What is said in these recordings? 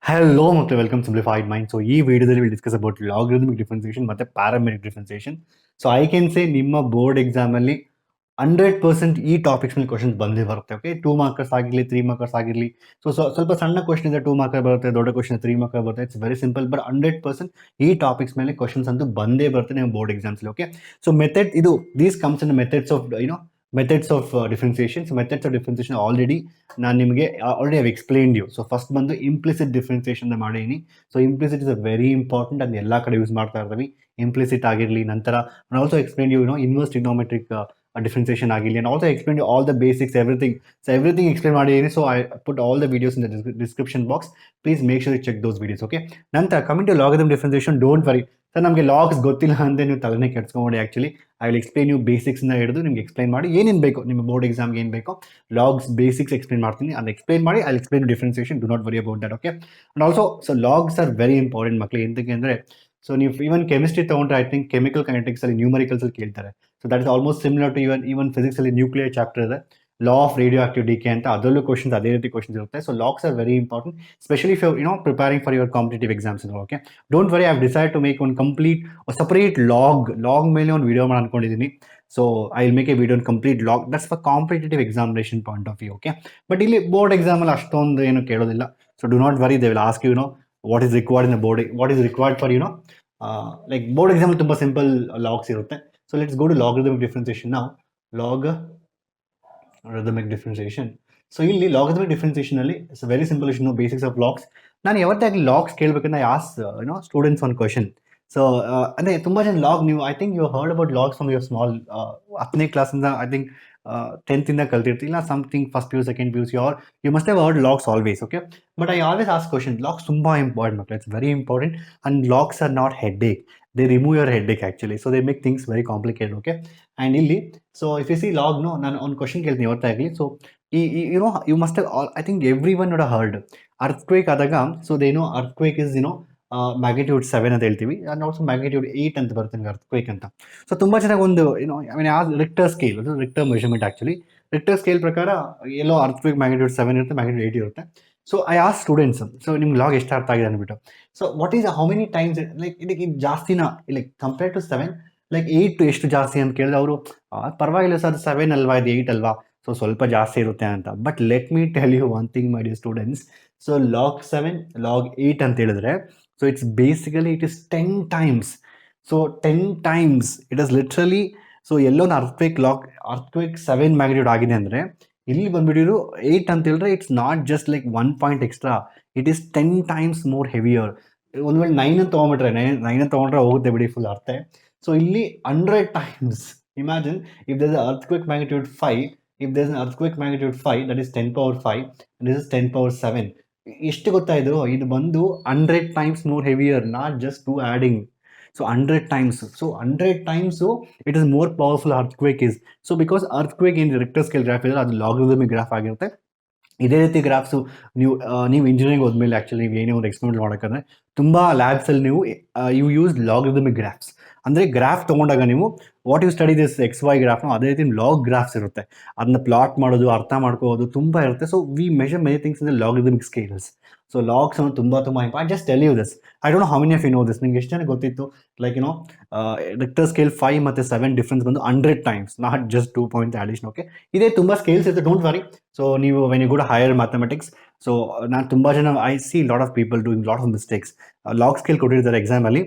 Hello ಮಕ್ಕಳು, welcome simplified mind. So ಈ ವಿಡಿಯೋದಲ್ಲಿ will discuss about logarithmic differentiation ಮತ್ತು parametric differentiation. So I can say ನಿಮ್ಮ board ಎಕ್ಸಾಮಲ್ಲಿ 100% ಈ ಟಾಪಿಕ್ಸ್ ಮೇಲೆ ಕ್ವಶನ್ಸ್ ಬಂದೇ ಬರುತ್ತೆ. ಓಕೆ, 2 ಮಾರ್ಕರ್ಸ್ ಆಗಿರಲಿ, 3 ಮಾರ್ಕರ್ಸ್ ಆಗಿರಲಿ. ಸೊ ಸ್ವಲ್ಪ ಸಣ್ಣ ಕ್ವಶನ್ ಇದೆ 2 ಮಾರ್ಕರ್ ಬರುತ್ತೆ, ದೊಡ್ಡ ಕ್ವಶನ್ 3 ಮಾರ್ಕರ್ ಬರುತ್ತೆ. ಇಟ್ಸ್ ವೆರಿ ಸಿಂಪಲ್, ಬಟ್ 100% ಈ ಟಾಪಿಕ್ಸ್ ಮೇಲೆ ಕ್ವಶನ್ಸ್ ಅಂತೂ ಬಂದೇ ಬರುತ್ತೆ ನಿಮ್ಮ ಬೋರ್ಡ್ ಎಕ್ಸಾಮ್ಸ್ಲಿ. ಓಕೆ, ಸೊ ಮೆಥಡ್ ಇದು these comes in methods of methods of differentiation. So methods of differentiation already ನಾನು ನಿಮಗೆ already have explained you. So first ಬಂದು ಇಂಪ್ಲಿಸಿಟ್ ಡಿಫರೆನ್ಸಿಯೇಷನ್ ಮಾಡೀನಿ. So implicit is a very important, ಅದನ್ನ ಎಲ್ಲ ಕಡೆ use ಮಾಡ್ತಾ ಇರ್ತೀವಿ. ಇಂಪ್ಲಿಸಿಟ್ ಆಗಿರಲಿ, ನಂತರ also explain you inverse trigonometric differentiation ಆಗಿರಲಿ, and also explain you all the basics, everything. So everything explain ಮಾಡಿದ್ದೀನಿ. So I put all the videos in the description box. Please make sure you check those videos. Okay, ನಂತರ coming to logarithm differentiation, don't worry sir, ನಮಗೆ logs ಗೊತ್ತಿಲ್ಲ ಅಂತ ನೀವು ತಲೆನೇ ಕೆಡ್ಸ್ಕೊಂಬಿಡಿ. Actually I will explain you ಬೇಸಿಕ್ಸ್ನ ಹಿಡಿದು ನಿಮ್ಗೆ ಎಕ್ಸ್ಪ್ಲೇನ್ ಮಾಡಿ ಏನೇನು ಬೇಕೋ ನಿಮ್ಮ ಬೋರ್ಡ್ ಎಕ್ಸಾಮ್ಗೆ ಏನು ಬೇಕೋ ಲಾಗ್ಸ್ ಬೇಸಿಕ್ಸ್ ಎಕ್ಸ್ಪ್ಲೇನ್ ಮಾಡ್ತೀನಿ. ಅದನ್ನ ಎಕ್ಸ್ಪ್ಲೇನ್ ಮಾಡಿ I explain differentiation. Do not worry about that. Okay, and also so logs are very important ಮಕ್ಕಳು. ಎಂತಕ್ಕೆ ಅಂದರೆ, ಸೊ ನೀವು ಈವನ್ ಕೆಮಿಸ್ಟ್ರಿ ತೊಗೊಂಡ್ರೆ ಐ ಥಿಂಕ್ ಕೆಮಿಕಲ್ ಕೈನೆಟಿಕ್ಸ್ ಅಲ್ಲಿ ನ್ಯೂಮರಿಕಲ್ಸ್ ಅಲ್ಲಿ ಕೇಳ್ತಾರೆ. So that is almost similar to even physics ಅಲ್ಲಿ nuclear chapter ಇದೆ, law of radioactive decay ಅಂತ, ಅದರಲ್ಲೂ ಕ್ವಶನ್ಸ್ ಅದೇ ರೀತಿ ಕ್ವಶನ್ಸ್ ಇರುತ್ತೆ. So logs are very important, specially if you preparing for your competitive exams. Okay, don't worry, I have decide to make one complete separate log ಮೇಲೆ ಒಂದು video ಮಾಡಿ ಅನ್ಕೊಂಡಿದ್ದೀನಿ. So I will make a video complete log, that's for competitive examination point of view. Okay, but ಇಲ್ಲಿ board ಎಕ್ಸಾಮಲ್ಲಿ ಅಷ್ಟೊಂದು ಏನು ಕೇಳೋದಿಲ್ಲ. So do not worry, they will ask you what is required in board, what is required for like board exam ತುಂಬ simple logs ಇರುತ್ತೆ. So let's go to logarithmic differentiation ನಾವು. Logarithmic differentiation. So ಇಲ್ಲಿ logarithmic differentiation ಅಲ್ಲಿ it's very simple. Is basics of logs. ನಾನು ಯಾವತ್ತಾಗಲಿ logs ಕೇಳಬೇಕಂದ್ರೆ I ask students one question. So ಅಂದರೆ ತುಂಬ ಜನ ಲಾಗ್, ನೀವು I think you heard about logs from your small 10ನೇ ಕ್ಲಾಸಿಂದ ಐ ಥಿಂಕ್ 10th ಇಂದ ಕಲ್ತಿರ್ತಿಲ್ಲ, something first P U second P U C, are you must have heard logs always. Okay, but I always ask question. Logs ತುಂಬ important ಮಕ್ಕಳು, it's very important. And logs are not headache, they remove your headache actually. So they make things very complicated. Okay, and ಇಲ್ಲಿ so if you see ಲಾಗ್ನು, ನಾನು ಒಂದು question ಕೇಳ್ತೀನಿ ಯಾವತ್ತಾಗಲಿ. So you must have, I think every one would have heard earthquake ಆದಾಗ. So ದೇನೋ earthquake is magnitude 7 ಅಂತ ಹೇಳ್ತೀವಿ, ಆ್ಯಂಡ್ ಆಲ್ಸೋ ಮ್ಯಾಗ್ನಿಟ್ಯೂಡ್ 8 ಅಂತ ಬರುತ್ತೆ ನಿಮ್ಗೆ ಅರ್ಥ್ಕ್ವೇಕ್ ಅಂತ. ಸೊ ತುಂಬ ಚೆನ್ನಾಗಿ ಒಂದು ಐ ಮೀನ್ ರಿಕ್ಟರ್ ಸ್ಕೇಲ್, ಅದು Richter measurement actually. Richter scale ಪ್ರಕಾರ ಎಲ್ಲೋ ಅರ್ಥ್ಕ್ವೇಕ್ ಮ್ಯಾಗ್ನಿಟ್ಯೂಡ್ 7 ಇರುತ್ತೆ, ಮ್ಯಾಗ್ನಿಟ್ಯೂಡ್ 8 ಇರುತ್ತೆ. So I ask students, so ನಿಮ್ಗೆ ಲಾಗ್ ಎಷ್ಟು ಅರ್ಥ ಆಗಿದೆ ಅಂದ್ಬಿಟ್ಟು. So what is how many times, like ಇದಕ್ಕೆ ಇದು ಜಾಸ್ತಿನ ಲೈಕ್ ಕಂಪೇರ್ ಟು 7, ಲೈಕ್ 8 ಎಷ್ಟು ಜಾಸ್ತಿ ಅಂತ ಕೇಳಿದ್ರೆ ಅವರು ಪರವಾಗಿಲ್ಲ ಸರ್ 7 ಅಲ್ವಾ, ಇದು 8 ಅಲ್ವಾ, ಸೊ ಸ್ವಲ್ಪ ಜಾಸ್ತಿ ಇರುತ್ತೆ ಅಂತ. But let me tell you one thing my dear students. So log 7 log 8 ಅಂತ ಹೇಳಿದ್ರೆ, so it's basically it is 10 times. So 10 times it is literally. So ಎಲ್ಲೊಂದು ಅರ್ಥ್ಕ್ವೇಕ್ 7 ಮ್ಯಾಗ್ನಿಟ್ಯೂಡ್ ಆಗಿದೆ ಅಂದರೆ, ಇಲ್ಲಿ ಬಂದ್ಬಿಟ್ಟಿರು 8 ಅಂತ ಹೇಳಿದ್ರೆ it's not just like 1 point extra, it is 10 times more heavier. ಒಂದು ವೇಳೆ 9 ಅಂತ ತೊಗೊಂಬಿಟ್ರೆ 9 ಅಂತ ತೊಗೊಂಡ್ರೆ ಹೋಗುತ್ತೆ ಬಿಡಿ ಫುಲ್ ಅರ್ಥ. ಸೊ ಇಲ್ಲಿ 100 times. Imagine if there is earthquake magnitude 5, if there is an earthquake magnitude 5, that is 10 power 5, and this is 10 power 7. ಎಷ್ಟು ಗೊತ್ತಾಯಿತು, ಇದು ಬಂದು 100 times more heavier, not just 2 adding. So 100 times. So 100 times, so it is more powerful earthquake is. So because earthquake in the Richter scale graph ಇದೆ, ಅದು logarithmic graph ಆಗಿರುತ್ತೆ. ಇದೇ ರೀತಿ ಗ್ರಾಫ್ಸು ನೀವು ಇಂಜಿನಿಯರಿಂಗ್ ಹೋದ್ಮೇಲೆ ಆ್ಯಕ್ಚುಲಿ ನೀವು ಏನೇ ಒಂದು ಎಕ್ಸ್ಪೆರಿಮೆಂಟ್ ಮಾಡೋಕ್ಕಂದ್ರೆ ತುಂಬ ಲ್ಯಾಬ್ಸಲ್ಲಿ ನೀವು ಯು ಯೂಸ್ ಲಾಗರಿಥಮಿಕ್ ಗ್ರಾಫ್ಸ್. ಅಂದರೆ ಗ್ರಾಫ್ ತೊಗೊಂಡಾಗ ನೀವು what you study this X Y ಗ್ರಾಫ್ನು, ಅದೇ ರೀತಿ ಲಾಗ್ ಗ್ರಾಫ್ಸ್ ಇರುತ್ತೆ, ಅದನ್ನ ಪ್ಲಾಟ್ ಮಾಡೋದು, ಅರ್ಥ ಮಾಡ್ಕೋಬೋದು ತುಂಬ ಇರುತ್ತೆ. So we measure many things in the logarithmic scales. So logs ಅನ್ನೋದು ತುಂಬ ಇಂಪಾರ್ಟೆಂಟ್. Just tell you this, I don't know how many of you know this. ನಿಮ್ಗೆ ಎಷ್ಟು ಜನ ಗೊತ್ತಿತ್ತು ಲೈಕ್ ರಿಕ್ಟರ್ ಸ್ಕೇಲ್ 5 ಮತ್ತು 7 ಡಿಫ್ರೆನ್ಸ್ ಬಂದು 100 times, not just 2 point addition. Okay, ಇದೇ ತುಂಬ ಸ್ಕೇಲ್ಸ್ ಇರುತ್ತೆ, ಡೋಂಟ್ ವರಿ. ಸೊ ನೀವು when you go to higher mathematics, so ನಾನು ತುಂಬ ಜನ I see lot of people doing lot of mistakes. Log scale ಕೊಟ್ಟಿರ್ತಾರೆ ಎಕ್ಸಾಮಲ್ಲಿ,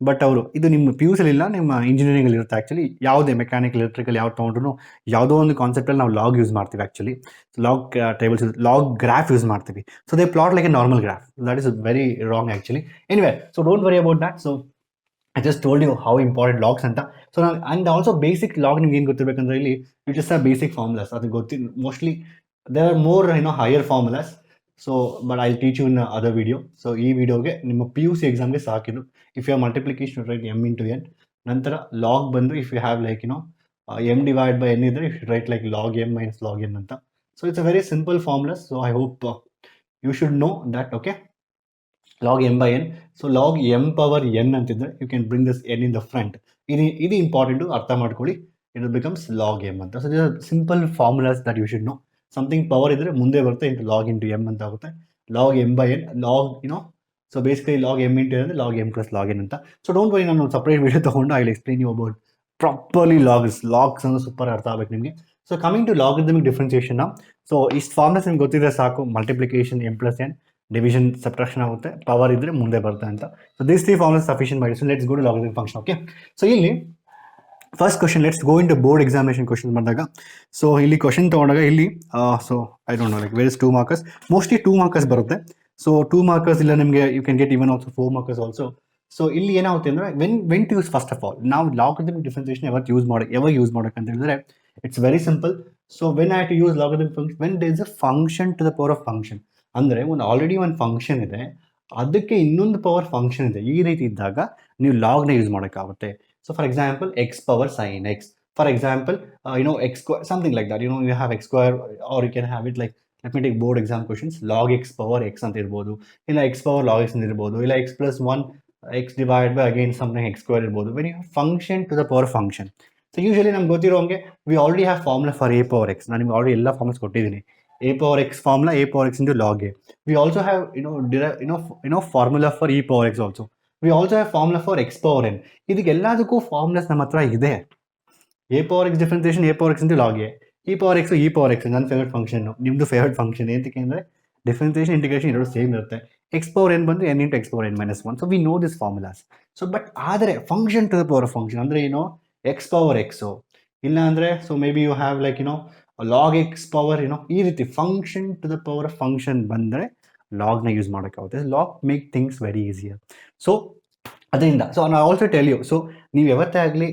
ಬಟ್ ಅವರು ಇದು ನಿಮ್ಮ ಪಿ ಯು ಸಿಲಿ ಇಲ್ಲ, ನಿಮ್ಮ ಇಂಜಿನಿಯರಿಂಗಲ್ಲಿ ಇರುತ್ತೆ ಆ್ಯಕ್ಚುಲಿ. ಯಾವುದೇ ಮೆಕ್ಯಾನಿಕಲ್ ಎಲೆಕ್ಟ್ರಿಕಲ್ ಯಾವ್ದು ತೊಗೊಂಡ್ರು ಯಾವುದೋ ಒಂದು ಕಾನ್ಸೆಪ್ಟಲ್ಲಿ ನಾವು ಲಾಗ್ ಯೂಸ್ ಮಾಡ್ತೀವಿ actually. Log tables, log graph use ಮಾಡ್ತೀವಿ. So they plot like a normal graph. That is very wrong actually. Anyway, so don't worry about that. So I just told you how important logs ಅಂತ. So ನಾನು and also basic log ನಿಮ್ಗೆ ಏನು ಗೊತ್ತಿರಬೇಕಂದ್ರೆ, ಇಲ್ಲಿ it is a basic formulas. ಅದು mostly there are more higher formulas. So but I teach you in other video. So ಈ ವಿಡಿಯೋಗೆ ನಿಮ್ಮ ಪಿ ಯು ಸಿ ಎಕ್ಸಾಮ್ಗೆ ಸಾಕಿದ್ದು. If you have multiplication, write m into n. ನಂತರ log ಬಂದು if you have like m divided by n ಇದ್ರೆ, if you write like log m minus log n ಅಂತ. So it's a very simple formulas. So I hope you should know that. Okay, log m by n. So log m power n ಅಂತಿದ್ರೆ you can bring this n in the front. ಇದು important, ಅರ್ಥ ಮಾಡ್ಕೊಳ್ಳಿ. It becomes log m ಅಂತ. So this are simple formulas that you should know. Something power ಇದ್ರೆ ಮುಂದೆ ಬರುತ್ತೆ, into log into M ಅಂತ ಆಗುತ್ತೆ. log m by n, log, so basically log m into n, log m plus log n ಅಂತ. So don't worry, ನಾನು separate video ತಗೊಂಡು I will explain you about properly logs ಅಂದ್ರೆ super ಅರ್ಥ ಆಗಬೇಕು ನಿಮಗೆ. So coming to logarithmic differentiation, so ಇಷ್ಟು forms ನಿಮ್ಗೆ ಗೊತ್ತಿದ್ರೆ ಸಾಕು. Multiplication m plus n, division subtraction ಆಗುತ್ತೆ, ಪವರ್ ಇದ್ರೆ ಮುಂದೆ ಬರುತ್ತೆ ಅಂತ. So this three forms sufficient ಮಾಡಿ. So let's go to logarithmic function. Okay, so ಇಲ್ಲಿ first question, let's go into board examination question ಬಂದಾಗ. ಸೊ ಇಲ್ಲಿ ಕ್ವಶನ್ ತಗೊಂಡಾಗ ಇಲ್ಲಿ so I don't know like where is 2 markers, mostly 2 markers ಬರುತ್ತೆ. So 2 markers ಇಲ್ಲ ನಿಮಗೆ, you can get even also 4 markers also. So ಇಲ್ಲಿ ಏನಾಗುತ್ತೆ ಅಂದರೆ when to use, first of all ನಾವು ಲಾಗರಿಥಮಿಕ್ ಡಿಫ್ರೆನ್ಸಿಯೇಷನ್ ಯಾವಾಗ ಯೂಸ್ ಮಾಡೋಕೆ ಅಂತ ಹೇಳಿದ್ರೆ it's very simple. So when I to use logarithmic function, when there is a function to the power of function, ಅಂದರೆ already ಒಂದು ಫಂಕ್ಷನ್ ಇದೆ, ಅದಕ್ಕೆ ಇನ್ನೊಂದು ಪವರ್ ಫಂಕ್ಷನ್ ಇದೆ, ಈ ರೀತಿ ಇದ್ದಾಗ ನೀವು ಲಾಗ್ನ ಯೂಸ್ ಮಾಡೋಕ್ಕಾಗುತ್ತೆ. So for example, x power sin x. For example, x square, something like that. You have x square, or you can have it like, let me take board exam questions. Log x power x ಅಂತ ಇರ್ಬೋದು, ಇಲ್ಲ x power log x ಅಂತ ಇರ್ಬೋದು, ಇಲ್ಲ x plus 1 x divided by again something x square ಇರ್ಬೋದು. When you have function to the power function, so usually ನಮ್ಗೆ ಗೊತ್ತಿರೋ ಹಂಗೆ we already have formula for a power x. ನಾನು ನಿಮ್ಗೆ already ಎಲ್ಲ ಫಾರ್ಮುಲಾಸ್ ಕೊಟ್ಟಿದ್ದೀನಿ. a power x formula, a power x into log a. We also have formula for e power x also. We also have formula for x power n. ಇದಕ್ಕೆಲ್ಲದಕ್ಕೂ formulas ನಮ್ಮ ಹತ್ರ ಇದೆ. a power x differentiation, a power x into log a. e power x, e power x ನನ್ನ favourite function, ನಿಮ್ಮದು favourite function. ಏನಕ್ಕೆ ಅಂದರೆ differentiation integration ಎರಡು same ಇರುತ್ತೆ. x power n ಬಂದು n into x power n minus 1. So we know this formulas. So but ಆದರೆ function to the power of function ಅಂದರೆ x power x, ಇಲ್ಲ ಅಂದರೆ so maybe you have like log x power, ಈ ರೀತಿ function to the power of function ಬಂದರೆ ಲಾಗ್ನ use ಮಾಡೋಕ್ಕಾಗುತ್ತೆ. Log make things very easier. So ಅದರಿಂದ, so ನಾನು ಆಲ್ಸೋ ಟೆಲ್ ಯು, ಸೊ ನೀವು ಯಾವತ್ತೇ ಆಗಲಿ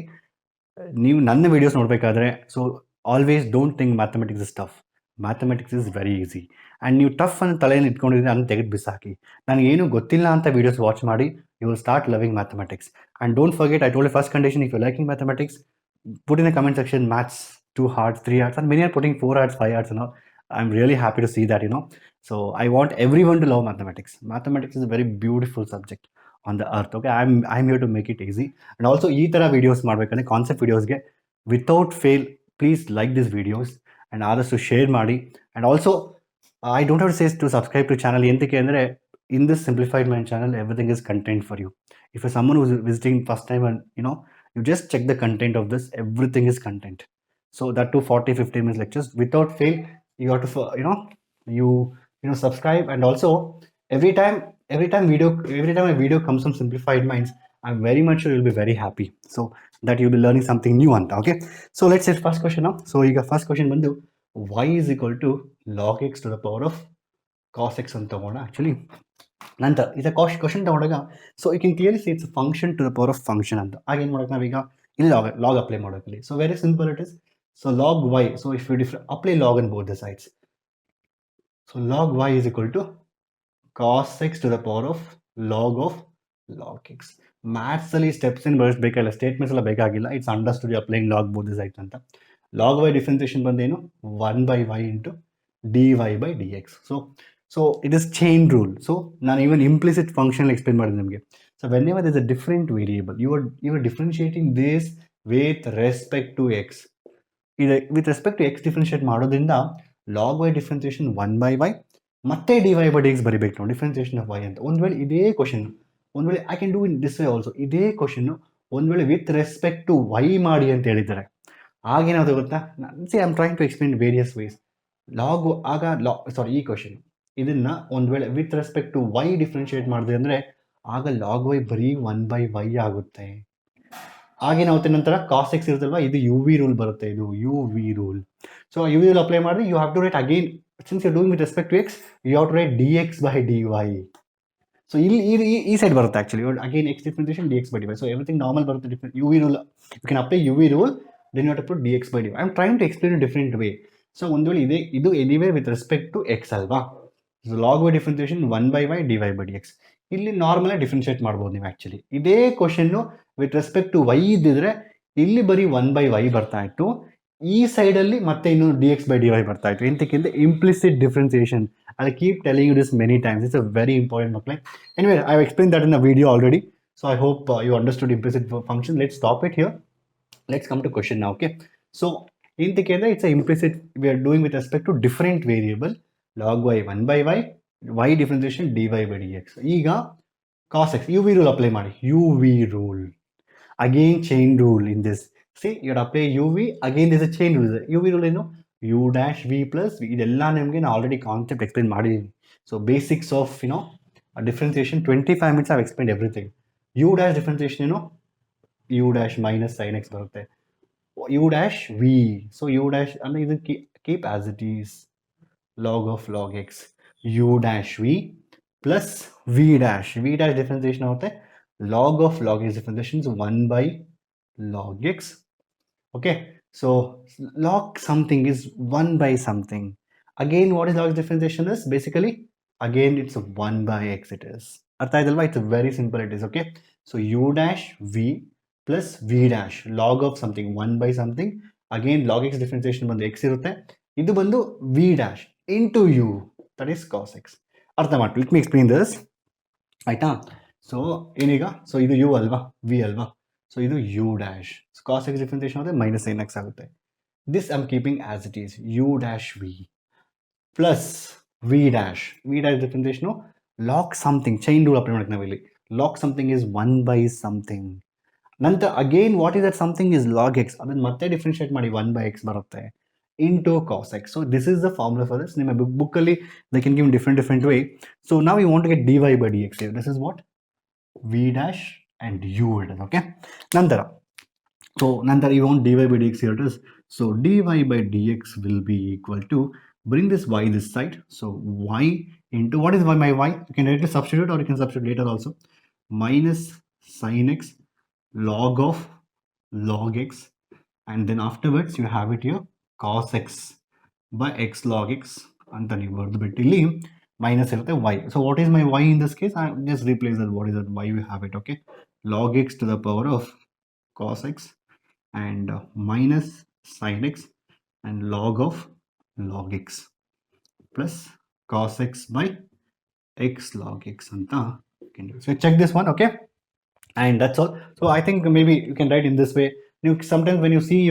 ನೀವು ನನ್ನ ವೀಡಿಯೋಸ್ ನೋಡಬೇಕಾದ್ರೆ, so always don't think mathematics is tough. Mathematics is very easy. And ನೀವು ಟಫ್ ಅನ್ನು ತಲೆಯಲ್ಲಿ ಇಟ್ಕೊಂಡಿದ್ರೆ ಅದನ್ನು ತೆಗೆದು ಬಿಸಾಕಿ. ನನಗೇನು ಗೊತ್ತಿಲ್ಲ ಅಂತ ವೀಡಿಯೋಸ್ ವಾಚ್ ಮಾಡಿ, you will start loving mathematics. And don't forget, I told first condition, if you liking mathematics, put in the comment section maths 2 hours, 3 hours, and many are putting 4 hours, 5 hours and all. I'm really happy to see that. So I want everyone to love mathematics. Mathematics is a very beautiful subject on the earth. Okay, I'm here to make it easy. And also ee tara videos madbekane, concept videos ge without fail, please like these videos and others to share ಮಾಡಿ. And also I don't have to say to subscribe to channel. Entike andre in this Simplified Mind channel everything is content for you. If you're someone who's visiting first time and you just check the content of this, everything is content. So that to 40-50 minutes lectures without fail, you have to you subscribe. And also every time a video comes from Simplified Minds, I'm very much sure you'll be very happy, so that you'll be learning something new anta. Okay, so let's say first question now. So ಈಗ first question ಬಂದು y is equal to log x to the power of cos x ಅಂತ ತಗೋಣ. Actually ನಂತರ ಇದು question ತಗೊಂಡಾಗ, so you can clearly see its function to the power of function ಅಂತ. ಆಗೇನು ಮಾಡೋಕೆ ನಾವೀಗ ಇಲ್ಲಿ ಲಾಗ್ ಅಪ್ಲೈ ಮಾಡೋಕೆ. So very simple it is. So log y, so if you apply log on both the sides, so log y is equal to cos x to the power of log x. Maths ಅಲ್ಲಿ steps ಏನು ಬಳಸಬೇಕಲ್ಲ, statements ಎಲ್ಲ ಬೇಕಾಗಿಲ್ಲ. It's understood applying log both the sides ಅಂತ. ಲಾಗ್ y differentiation ಬಂದೇನು 1/y into dy by dx. So it is chain rule. So ನಾನು even implicit function explain ಮಾಡಿದೆ ನಿಮಗೆ. So whenever there is a different variable, you are differentiating this with respect to x. with respect to x differentiate ಮಾಡೋದ್ರಿಂದ log y differentiation 1/y ಮತ್ತೆ dy by dx ಬರಿಬೇಕು ನಾವು, differentiation of y ಅಂತ. ಒಂದು ವೇಳೆ ಇದೇ ಕ್ವಶನ್, ಒಂದು ವೇಳೆ I can do in this way also, ಇದೇ ಕ್ವಶನ್ ಒಂದು ವೇಳೆ ವಿತ್ ರೆಸ್ಪೆಕ್ಟ್ ಟು y ಮಾಡಿ ಅಂತ ಹೇಳಿದ್ದಾರೆ, ಆಗೇನಾದ್ರು ಗೊತ್ತಾ? See I am trying to explain various ways. ಈ ಕ್ವಶನ್ ಇದನ್ನ ಒಂದು ವೇಳೆ with respect to y differentiate ಮಾಡಿದೆ ಅಂದರೆ ಆಗ ಲಾಗ್ y ಬರೀ 1/y ಆಗುತ್ತೆ. ಆಗೇನಾಗುತ್ತೆ, ನಂತರ ಕಾಸ್ ಎಕ್ಸ್ ಇರುತ್ತಲ್ವಾ, ಇದು ಯು ವಿ ರೂಲ್ ಬರುತ್ತೆ, ಇದು U V rule. So U V rule apply ಮಾಡಿ, you have to write again, since you doing with respect to X, you have to write D X by D Y. So ಇಲ್ಲಿ ಈ side ಬರುತ್ತೆ actually, again X differentiation D X by D Y. So everything normal ಬರುತ್ತೆ. Different U V rule, you can apply U V rule, then you have to put D X by D Y. I am trying to explain in different way. So ಒಂದು ವೇಳೆ ಇದು anyway with respect to X ಅಲ್ವಾ, log Y differentiation 1/y dy by dx. ಇಲ್ಲಿ normal differentiate ಮಾಡ್ಬೋದು ನೀವು. Actually ಇದೇ ಕ್ವಶನ್ನು with respect to y ಇದ್ದಿದ್ರೆ ಇಲ್ಲಿ ಬರೀ 1/y ಬರ್ತಾ ಇತ್ತು, ಈ ಸೈಡಲ್ಲಿ ಮತ್ತೆ ಇನ್ನು D X by D Y ಬರ್ತಾ ಇತ್ತು. ಎಂತಕ್ಕಿಂತ implicit differentiation. I keep telling you this many times. It's a very important ಮಕ್ಕಳೇ. Anyway I have explain that in the video already. So I hope you understood implicit function. Let's stop it here. Let's come to question now. Okay, so ಎಂತಕ್ಕೆ ಅಂದರೆ it's a implicit, we are doing with respect to different variable. log y 1/y, y differentiation dy by dx. ಈಗ cos x uv rule apply ಮಾಡಿ, uv rule again chain rule in this. See, you apply uv, again there's a chain rule. uv rule ಏನು, u dash v plus v, ಇದೆಲ್ಲ ನಿಮಗೆ ನಾನು already concept explain ಮಾಡಿದ್ದೀನಿ. So basics of differentiation 25 minutes I've explained everything. u dash differentiation ಏನು, u dash minus sin x ಬರುತ್ತೆ, u dash v, so u dash ಅಂದ್ರೆ ಇದು keep as it is, log of log x, u dash v plus v dash differentiation ಆಗುತ್ತೆ log of log x differentiation is 1 by log x. Okay, so log something is 1 by something. Again, what is log differentiation is basically, again it's 1 by x it is. ಅರ್ಥ ಆಯ್ತಲ್ವಾ? It's very simple it is. Okay, so u dash v plus v dash log of something 1 by something, again log x differentiation ಬಂದು x ಇರುತ್ತೆ, ಇದು ಬಂದು v dash into u, that is cos x. ಅರ್ಥ ಮಾಡ್ಕೊಳ್ಳಿ. Let me explain this, ಆಯ್ತಾ? So ಏನೀಗ, so ಇದು u ಅಲ್ವಾ, v ಅಲ್ವಾ, ಸೊ ಇದು u dash, cos x differentiation ಆಗುತ್ತೆ minus sin x ಆಗುತ್ತೆ. This I'm keeping as it is, u dash v plus v dash differentiation log something, chain rule apply ಮಾಡಕ್ಕೆ ನಾವಿಲ್ಲಿ, log something is 1 by something. ನಂತರ again what is that something is log x, ಅದನ್ನ ಮತ್ತೆ differentiate ಮಾಡಿ 1 by x ಬರುತ್ತೆ into cos x. So this is the formula for this. ನಿಮ್ಮ book ಅಲ್ಲಿ they can give in different way. So now we want to get dy by dx here. This is what v dash and u it is. Okay, ನಂತರ you want dy by dx here it is. So dy by dx will be equal to, bring this y this side, so y into, what is my y, you can directly substitute or you can substitute later also, minus sin x log of log x, and then afterwards you have it here cos x by x log x ಅಂತ ನೀವು ಬರೆದು ಬಿಟ್ಟು ಇಲ್ಲಿ minus ಇರುತ್ತೆ y. So what is my y in this case? I just replace that. What is that y? You have it. Okay, log x to the power of cos x and minus sin x and log of log x plus cos x by x log x anta. So check this one. Okay, and that's all. So I think maybe you can write in this way. You sometimes when you see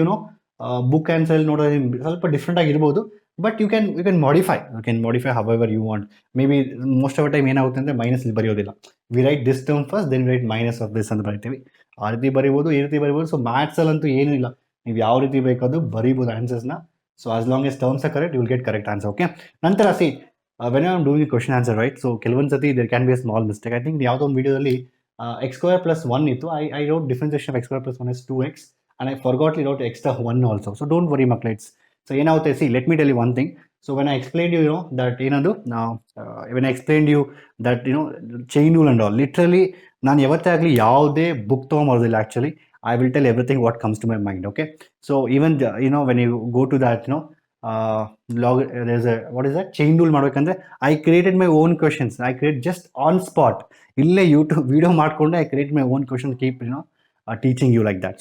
book and cell ನೋಡೋದು ಸ್ವಲ್ಪ different ಆಗಿರ್ಬೋದು, but you can modify however you want. Maybe most of time ಏನಾಗುತ್ತೆ ಅಂದರೆ minus ಇಲ್ಲಿ ಬರೆಯೋದಿಲ್ಲ, we write this term first, then we write minus of this ಅಂತ ಬರಿತೀವಿ. ಆ ರೀತಿ ಬರಿಬೋದು, ಈ ರೀತಿ ಬರಿಬೋದು. ಸೊ ಮ್ಯಾಥ್ಸಲ್ಲಂತೂ ಏನೂ ಇಲ್ಲ, ನೀವು ಯಾವ ರೀತಿ ಬೇಕಾದರೂ ಬರೀಬೋದು ಆನ್ಸರ್ಸ್ನ. So as long as terms are correct, you will get correct answer. Okay, ನಂತರ see when I am doing question answer right, so ಕೆಲವೊಂದು ಸತಿ there can be a small mistake. I think ಯಾವುದೋ ಒಂದು ವಿಡಿಯೋದಲ್ಲಿ ಎಕ್ಸ್ ಸ್ಕ್ವೇರ್ ಪ್ಲಸ್ 1 ಇತ್ತು. I wrote differentiation of X square plus 1 is 2x and I forgot to wrote extra 1 also. So don't worry maklets. So ಏನಾಗುತ್ತೆ, see let me tell you one thing. So when I explained you that ಏನದು when I explained you that chain rule and all, literally ನಾನು ಯಾವತ್ತೇ ಆಗಲಿ ಯಾವುದೇ book ತೊಗೊಂಬರೋದಿಲ್ಲ. Actually I will tell everything what comes to my mind. Okay, so even when you go to that log, there's a what is that chain rule ಮಾಡಬೇಕಂದ್ರೆ I created my own questions. I create just on spot, ಇಲ್ಲೇ YouTube video ಮಾಡಿಕೊಂಡು I create my own question, keep teaching you like that.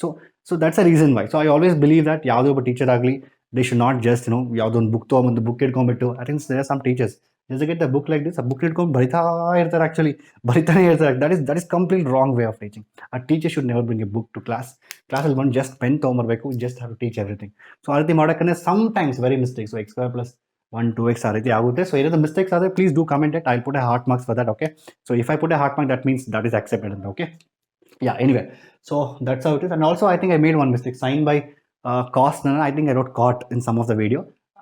So that's the reason why. So I always believe that ಯಾವುದೇ ಒಬ್ಬ teacher ಆಗಲಿ, they should not just ಯಾವುದೋ ಒಂದು book ತೊಗೊಂಬಂದು book ಇಟ್ಕೊಂಡ್ಬಿಟ್ಟು, I think there are some teachers just get the book like this, a book ಇಟ್ಕೊಂಡು ಬರಿತಾ ಇರ್ತಾರೆ. Actually ಬರಿತಾನೆ ಇರ್ತಾರೆ. that is complete wrong way of teaching. A teacher should never bring a book to ಕ್ಲಾಸಲ್ಲಿ ಬಂದು just pen ತೊಗೊಂಬರ್ಬೇಕು, just have to teach everything. ಸೊ ಆ ರೀತಿ ಮಾಡೋಕ್ಕಂದ್ರೆ sometimes very mistakes. So x square plus 1 2x ಆ ರೀತಿ ಆಗುತ್ತೆ. ಸೊ ಏನಾದರೂ ಮಿಸ್ಟೇಕ್ಸ್ ಆದರೆ please do comment it, I'll put a heart marks for that. Okay, so if I put a heart mark, that means that is accepted. Okay, yeah, anyway, so that's how it is. And also I think I made one mistake, sin by cos. I think I wrote cot in some of the video.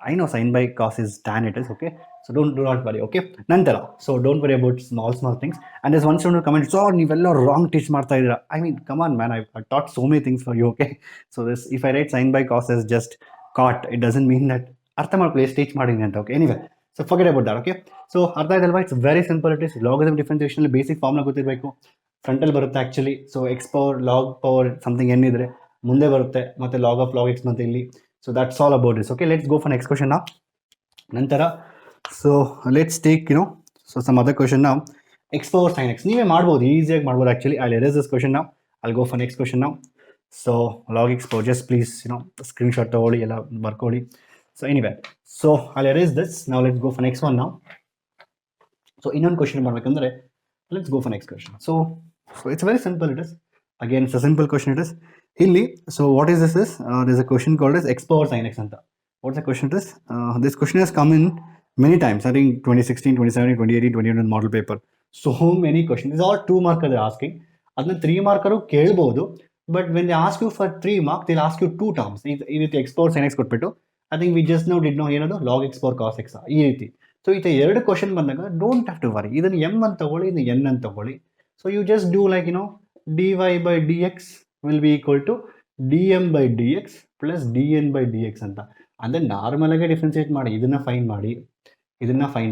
I know sin by cos is tan it is. Okay, so do not worry. Okay, nantara, so don't worry about small things. And there's one student who commented, so ನೀವೆಲ್ಲ wrong teach ಮಾಡ್ತಾ ಇದ್ದೀರಾ. I mean, come on man, I've taught so many things for you. Okay, so this, if I write sin by cos as just cot, it doesn't mean that ಅರ್ಥ ಮಾಡ್ಕೊಳ್ಳಿ teach ಮಾಡಿದ್ದೀನಿ ಅಂತ. Okay, anyway, so forget about that. Okay, so ಅರ್ಥ ಆಯ್ತಲ್ವಾ? It's very simple. It is logarithmic differentiation basic formula ಗೊತ್ತಿರಬೇಕು. ಫ್ರಂಟಲ್ಲಿ ಬರುತ್ತೆ actually. So X power log power something ಏನಿದ್ರೆ ಮುಂದೆ ಬರುತ್ತೆ, ಮತ್ತು ಲಾಗ್ ಆಫ್ ಲಾಗ್ ಎಕ್ಸ್ ಮತ್ತೆ ಇಲ್ಲಿ. So that's all about this. Okay, let's go for next question. ನಂತರ so let's take so some other question ನಾವು, ಎಕ್ಸ್ ಪವರ್ ಸೈನ್ ಎಕ್ಸ್ ನೀವೇ ಮಾಡ್ಬೋದು, ಈಸಿಯಾಗಿ ಮಾಡ್ಬೋದು actually. I erase this question ನಾವು, I go for next question ನಾವು. So log X power, just please screenshot ತೊಗೊಳ್ಳಿ, ಎಲ್ಲ ಬರ್ಕೊಳ್ಳಿ. So anyway, so I erase this. ನಾವು let's go for next one ನಾವು. ಸೊ ಇನ್ನೊಂದು ಕ್ವಶನ್ ಮಾಡಬೇಕಂದ್ರೆ let's go for next question. So it's very simple. It is, again, it's a simple question. It is hilli. So what is this? There's a question called as x power sin x anta. What's the question? This question has come in many times. I think 2016, 2017, 2018, 2021 model paper. So many questions. It's all 2 marker they're asking. ಅದನ್ನ 3 marker ಕೇಳ್ಬೋದು, but when they ask you for 3 mark they ask you 2 terms. ಈ ರೀತಿ X power sine X ಕೊಟ್ಬಿಟ್ಟು I think we just know did no ಏನದು log X power cos X ಈ ರೀತಿ. So ಈ 2 question ಬಂದಾಗ ಡೋಂಟ್ ಹ್ಯಾವ್ ಟು ವರಿ, ಇದನ್ನು M ಅಂತ ತಗೊಳ್ಳಿ, ಇದನ್ನು ಎನ್ ಅಂತ ತಗೊಳ್ಳಿ. So you just do like dy by dx will be equal to dm by dx plus dn by dx ಅಂತ. ಅಂದರೆ ನಾರ್ಮಲ್ ಆಗಿ ಡಿಫ್ರೆನ್ಸಿಯೇಟ್ ಮಾಡಿ, ಇದನ್ನ ಫೈನ್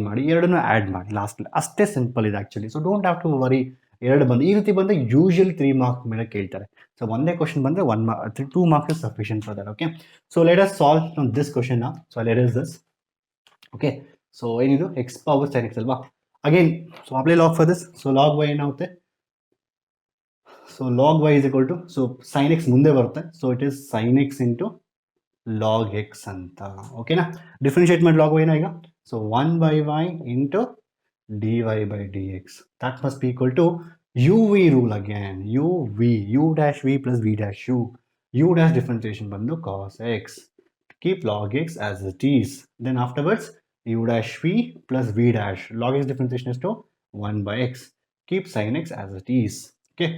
ಮಾಡಿ, ಎರಡನ್ನೂ ಆ್ಯಡ್ ಮಾಡಿ ಲಾಸ್ಟ್, ಅಷ್ಟೇ ಸಿಂಪಲ್ ಇದೆ actually. So don't have to worry. ಎರಡು ಬಂದು ಈ ರೀತಿ ಬಂದರೆ ಯೂಶಲಿ 3 mark ಮೇಲೆ ಕೇಳ್ತಾರೆ. ಸೊ ಒಂದೇ ಕ್ವಶನ್ ಬಂದರೆ 2 marks is sufficient for that. Okay, so let us solve on this question now. So let us this. Okay, so ಏನಿದು ಎಕ್ಸ್ ಪವರ್ ಸೈನ್ ಎಕ್ಸ್ ಅಲ್ವಾ. Again so apply log for this. So log Y ಏನಾಗುತ್ತೆ, so log Y is equal to, so sine X ಮುಂದೆ ಬರುತ್ತೆ, so it is sine X into log X ಅಂತ. ಓಕೆನಾ, differentiate ಮಾಡಿ log ವೈನ ಈಗ. ಸೊ 1/y into dy by dx, that must be equal to uv rule again. u dash v plus v dash u dash differentiation bandu cos x, keep log x as it is, then afterwards u dash v plus v dash, log x differentiation is to 1 by x, keep sin x as it is. Okay,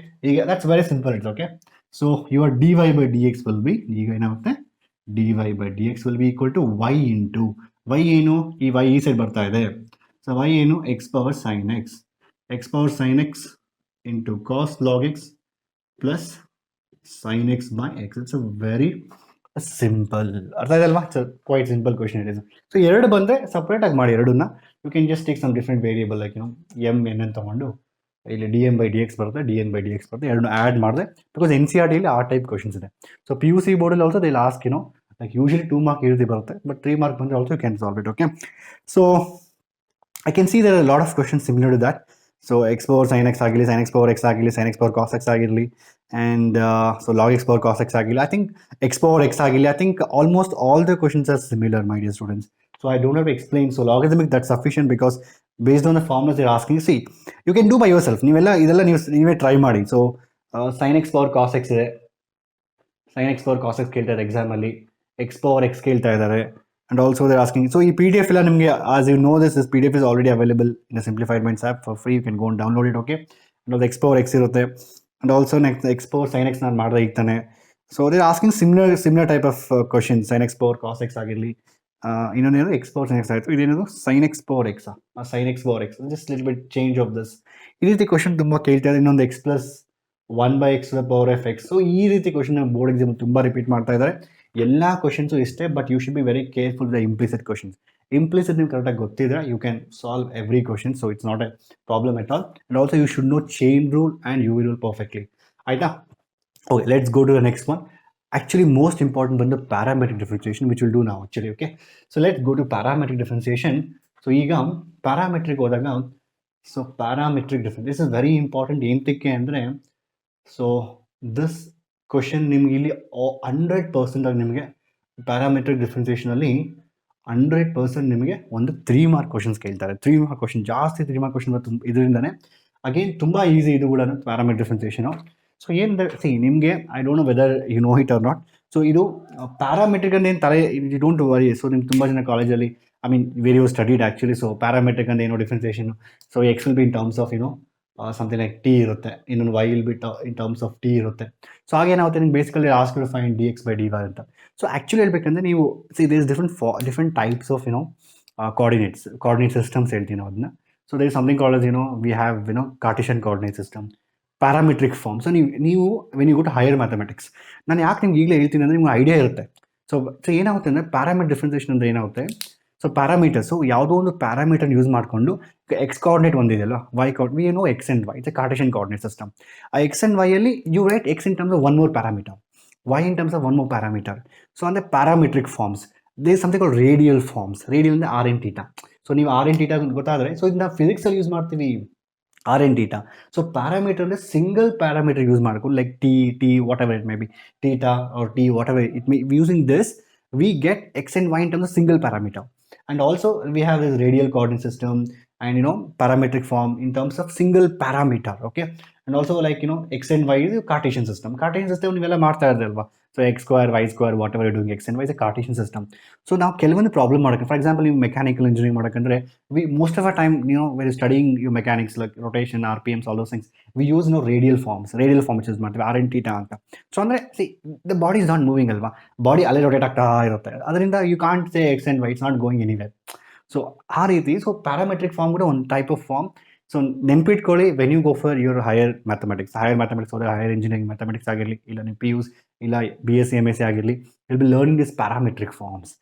that's very simple. It's okay. So your dy by dx will be, dy by dx will be equal to y into y ಏನು, ಈ y ಈ side ಬರ್ತಾ ಇದೆ. So y ಏನು, x power sine X into cos log x plus sine x by x. It's a very simple. ಅರ್ಥ ಇದೆ ಅಲ್ವಾ? It's quite simple question it is. So ಎರಡು ಬಂದರೆ ಸಪ್ರೇಟಾಗಿ ಮಾಡಿ ಎರಡನ್ನ. You can just take some different variable like m n ಅಂತ ತೊಗೊಂಡು ಇಲ್ಲಿ d m by d x ಬರುತ್ತೆ, d n by d x ಬರುತ್ತೆ, ಎರಡನ್ನೂ ಆ್ಯಡ್ ಮಾಡಿದೆ. ಬಿಕಾಸ್ ಎನ್ ಸಿ ಆರ್ ಟಿಲಿ ಆ ಟೈಪ್ ಕ್ವಶನ್ಸ್ ಇದೆ. ಸೊ ಪಿ ಯು ಸಿ ಬೋರ್ಡಲ್ಲಿ also they last like usually 2 mark ಈ ರೀತಿ ಬರುತ್ತೆ, ಬಟ್ 3 mark ಬಂದರೆ also you can solve it. Okay, so I can see there are a lot of questions similar to that. So x power sin x ಆಗಿರಲಿ, sin x power x ಆಗಿರಲಿ, sin x power cos x ಆಗಿರಲಿ, and so log x power cos x ಆಗಿರಲಿ, I think x power x ಆಗಿರಲಿ, I think almost all the questions are similar, my dear students. So I don't have to explain. So logarithmic, that's sufficient because based on the formulas they're asking, see, you can do by yourself. ಇದೆಲ್ಲ ನೀವೇ try ಮಾಡಿ. So sin x power cos x ಇದೆ, sin x power cos x ಕೇಳ್ತಾರೆ ಎಕ್ಸಾಮಲ್ಲಿ, X power x ಕೇಳ್ತಾ ಇದ್ದಾರೆ, and also they're asking. So ಈ P D F ಎಲ್ಲ ನಿಮಗೆ, as you know this P D F is already available in Simplifiedminds app for free. You can go download it. Okay, and ಅದು x power x ಇರುತ್ತೆ, and also next x power sine x ನಾನು ಮಾಡಿದೆ ಈಗ ತಾನೆ. So they're asking similar type of question. Sine x power cos x ಆಗಿರಲಿ, ಇನ್ನೊಂದೇನು x power sine X ಆಯಿತು, ಇದೇನದು sine x power x, sine x power x, just little bit change of this. ಈ ರೀತಿ ಕ್ವಶನ್ ತುಂಬ ಕೇಳ್ತಾ ಇದೆ. ಇನ್ನೊಂದು x plus 1/x to the power of x. So ಈ ರೀತಿ ಕ್ವಶನ್ ಬೋರ್ಡ್ ಎಕ್ಸಾಮ್ ತುಂಬ ರಿಪೀಟ್ ಮಾಡ್ತಾ ಇದ್ದಾರೆ. ಎಲ್ಲ ಕ್ವಶನ್ಸು ಇಷ್ಟೇ, but you should be very careful the implicit questions. Implicit ನೀವು ಕರೆಕ್ಟಾಗಿ ಗೊತ್ತಿದ್ರೆ you can solve every question. So it's not a problem at all. And also you should know chain rule and u V rule perfectly. ಆಯಿತಾ? Okay, let's go to the next one. Actually most important ಬಂದು parametric differentiation, which will do ನಾವು actually. Okay, so let's go to parametric differentiation. So ಈಗ parametric ಹೋದಾಗ, so parametric difference this is very important. ಏನಕ್ಕೆ ಅಂದರೆ, so this question ನಿಮ್ಗೆ ಇಲ್ಲಿ 100% ಆಗಿ ನಿಮಗೆ ಪ್ಯಾರಾಮೆಟ್ರಿಕ್ ಡಿಫ್ರೆನ್ಸಿಯೇಷನಲ್ಲಿ 100% ನಿಮಗೆ ಒಂದು 3 mark ಕ್ವಶನ್ಸ್ ಕೇಳ್ತಾರೆ. 3 mark ಕ್ವಶನ್ ಜಾಸ್ತಿ, 3 mark ಕ್ವಶನ್ ಇದರಿಂದನೇ. ಅಗೇನ್ ತುಂಬ ಈಸಿ ಇದು ಕೂಡ ಪ್ಯಾರಾಮೆಟ್ರಿಕ್ ಡಿಫ್ರೆನ್ಸಿಯೇಷನು. ಸೊ ಏನಂದರೆ, ಸಿ ನಿಮಗೆ I don't know whether you know it or not. So ಇದು ಪ್ಯಾರಾಮೆಟ್ರಿಕ್ ಅಂತ ಏನು ತಲೆ, ಯು ಡೋಂಟ್ ವರಿ. ಸೊ ನಿಮ್ಗೆ ತುಂಬ ಜನ ಕಾಲೇಜಲ್ಲಿ, I mean very you studied actually. So parametric ಅಂತ ಏನೋ differentiation. So x will be in terms of something like t ಇರುತ್ತೆ, ಇನ್ನೊಂದು y will be in terms of t ಇರುತ್ತೆ. ಸೊ ಹಾಗೇನಾಗುತ್ತೆ, ನಿಮ್ಗೆ basically ask to find d X by D y ಅಂತ. So actually ಹೇಳ್ಬೇಕಂದ್ರೆ ನೀವು see there is different types of coordinate systems ಹೇಳ್ತೀವಿ ನಾವು ಅದನ್ನ. So there is something called we have Cartesian coordinate system, parametric form. So ನೀವು when you go to higher mathematics, ನಾನು ಯಾಕೆ ನಿಮ್ಗೆ ಈಗಲೇ ಹೇಳ್ತೀನಿ ಅಂದರೆ ನಿಮ್ಗೆ ಐಡಿಯಾ ಇರುತ್ತೆ. ಸೊ ಏನಾಗುತ್ತೆ ಅಂದರೆ, ಪ್ಯಾರಾಮೆಟ್ರಿಕ್ ಡಿಫ್ರೆನ್ಸಿಯೇಷನ್ ಅಂದರೆ ಏನಾಗುತ್ತೆ, ಸೊ ಪ್ಯಾರಾಮೀಟರ್ಸು ಯಾವುದೋ ಒಂದು ಪ್ಯಾರಾಮೀಟರ್ ಯೂಸ್ ಮಾಡಿಕೊಂಡು, ಎಕ್ಸ್ ಕೋಆರ್ಡಿನೇಟ್ ಒಂದಿದೆಯಲ್ಲ, y coordinate, we know x and y, it's a Cartesian coordinate system. ಆ ಎಕ್ಸ್ ಆ್ಯಂಡ್ ವೈಯಲ್ಲಿ you write x in terms of 1 more parameter, y in terms of 1 more parameter. So ಅಂದರೆ parametric forms. They is something called radial forms. Radial ಅಂದರೆ r and theta. So ನೀವು r and theta ಗೊತ್ತಾದರೆ, so ಇದನ್ನ ಫಿಸಿಕ್ಸಲ್ಲಿ use ಮಾಡ್ತೀವಿ, r and theta. So parameter ಅಂದರೆ single parameter use ಮಾಡ್ಕೊಂಡು, like t whatever it may be, theta or t whatever it may, using this we get x and y in terms of single parameter. And also we have this radial coordinate system, and parametric form in terms of single parameter. Okay, and also like x and y is a Cartesian system. Cartesian system ನೀವೆಲ್ಲ ಮಾಡ್ತಾ ಇರೋದಲ್ವಾ. So x square y square whatever you're doing, x and y is a Cartesian system. So ನಾವು ಕೆಲವೊಂದು problem ಮಾಡೋಕೆ, for example ನೀವು mechanical engineering ಮಾಡೋಕಂದ್ರೆ we most of our time when you're studying your mechanics like rotation, rpms, all those things, we use radial form which is ಮಾಡ್ತೀವಿ r and theta ಅಂತ. So ಅಂದ್ರೆ see the body is not moving ಅಲ್ವಾ, body ಅಲ್ಲೇ rotate ಆಗ್ತಾ ಇರುತ್ತೆ, ಅದರಿಂದ you can't say x and y, it's not going anywhere. So ಆ ರೀತಿ, ಸೊ ಪ್ಯಾರಾಮೆಟ್ರಿಕ್ ಫಾರ್ಮ್ ಕೂಡ ಒಂದು ಟೈಪ್ ಆಫ್ ಫಾರ್ಮ್. ಸೊ ನೆನ್ಪಿಟ್ಕೊಳ್ಳಿ, when you go for your higher mathematics ಹೋದರೆ, ಹೈಯರ್ ಇಂಜಿನಿಯರಿಂಗ್ ಮ್ಯಾಥಮೆಟಿಕ್ಸ್ ಆಗಿರಲಿ, ಇಲ್ಲ ನೀವು PUC ಇಲ್ಲ BSc MSc ಆಗಿರಲಿ, will be learning this parametric forms.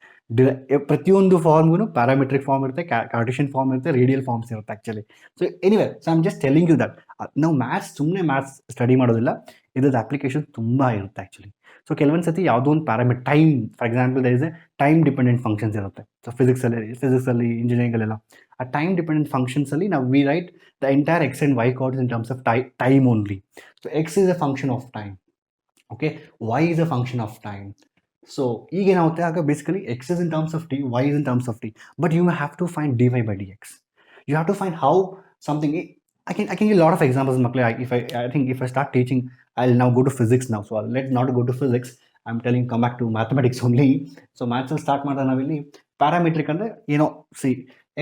ಪ್ರತಿಯೊಂದು ಫಾರ್ಮ್ಗೂ ಪ್ಯಾರಾಮೆಟ್ರಿಕ್ ಫಾರ್ಮ್ ಇರುತ್ತೆ, ಕಾರ್ಟಿಷಿಯನ್ ಫಾರ್ಮ್ ಇರುತ್ತೆ, ರೇಡಿಯಲ್ ಫಾರ್ಮ್ಸ್ ಇರುತ್ತೆ actually. So anyway, so I am just telling you that ನಾವು ಸುಮ್ಮನೆ ಮ್ಯಾಥ್ಸ್ ಸ್ಟಡಿ ಮಾಡೋದಿಲ್ಲ, ಇದ್ರದ್ದು ಅಪ್ಲಿಕೇಶನ್ ತುಂಬ ಇರುತ್ತೆ ಆ್ಯಕ್ಚುಲಿ. ಸೊ ಕೆಲವೊಂದು ಸತಿ ಯಾವುದೋ ಒಂದು time, for example there is a time dependent functions ಇರುತ್ತೆ. ಸೊ ಫಿಸಿಕ್ಸಲ್ಲಿ ಇಂಜಿನಿಯರಿಂಗಲ್ಲೆಲ್ಲ ಆ ಟೈಮ್ ಡಿಪೆಂಡೆಂಟ್ ಫಂಕ್ಷನ್ಸಲ್ಲಿ ನಾವು we write the entire x and y coords in terms of time only. So x is a function of time, okay, y is a function of time. So ಈಗೇನಾಗುತ್ತೆ, ಆಗ basically x is in terms of t, y is in terms of t, but you have to find dy by dx. You have to find how something. I can give a lot of examples, Makle. If I start teaching, I'll now go to physics now. So let's not go to physics. I'm telling, come back to mathematics only. So maths will start ಮಾಡೋಣ ನಾವಿಲ್ಲಿ. Parametric ಅಂದ್ರೆ see,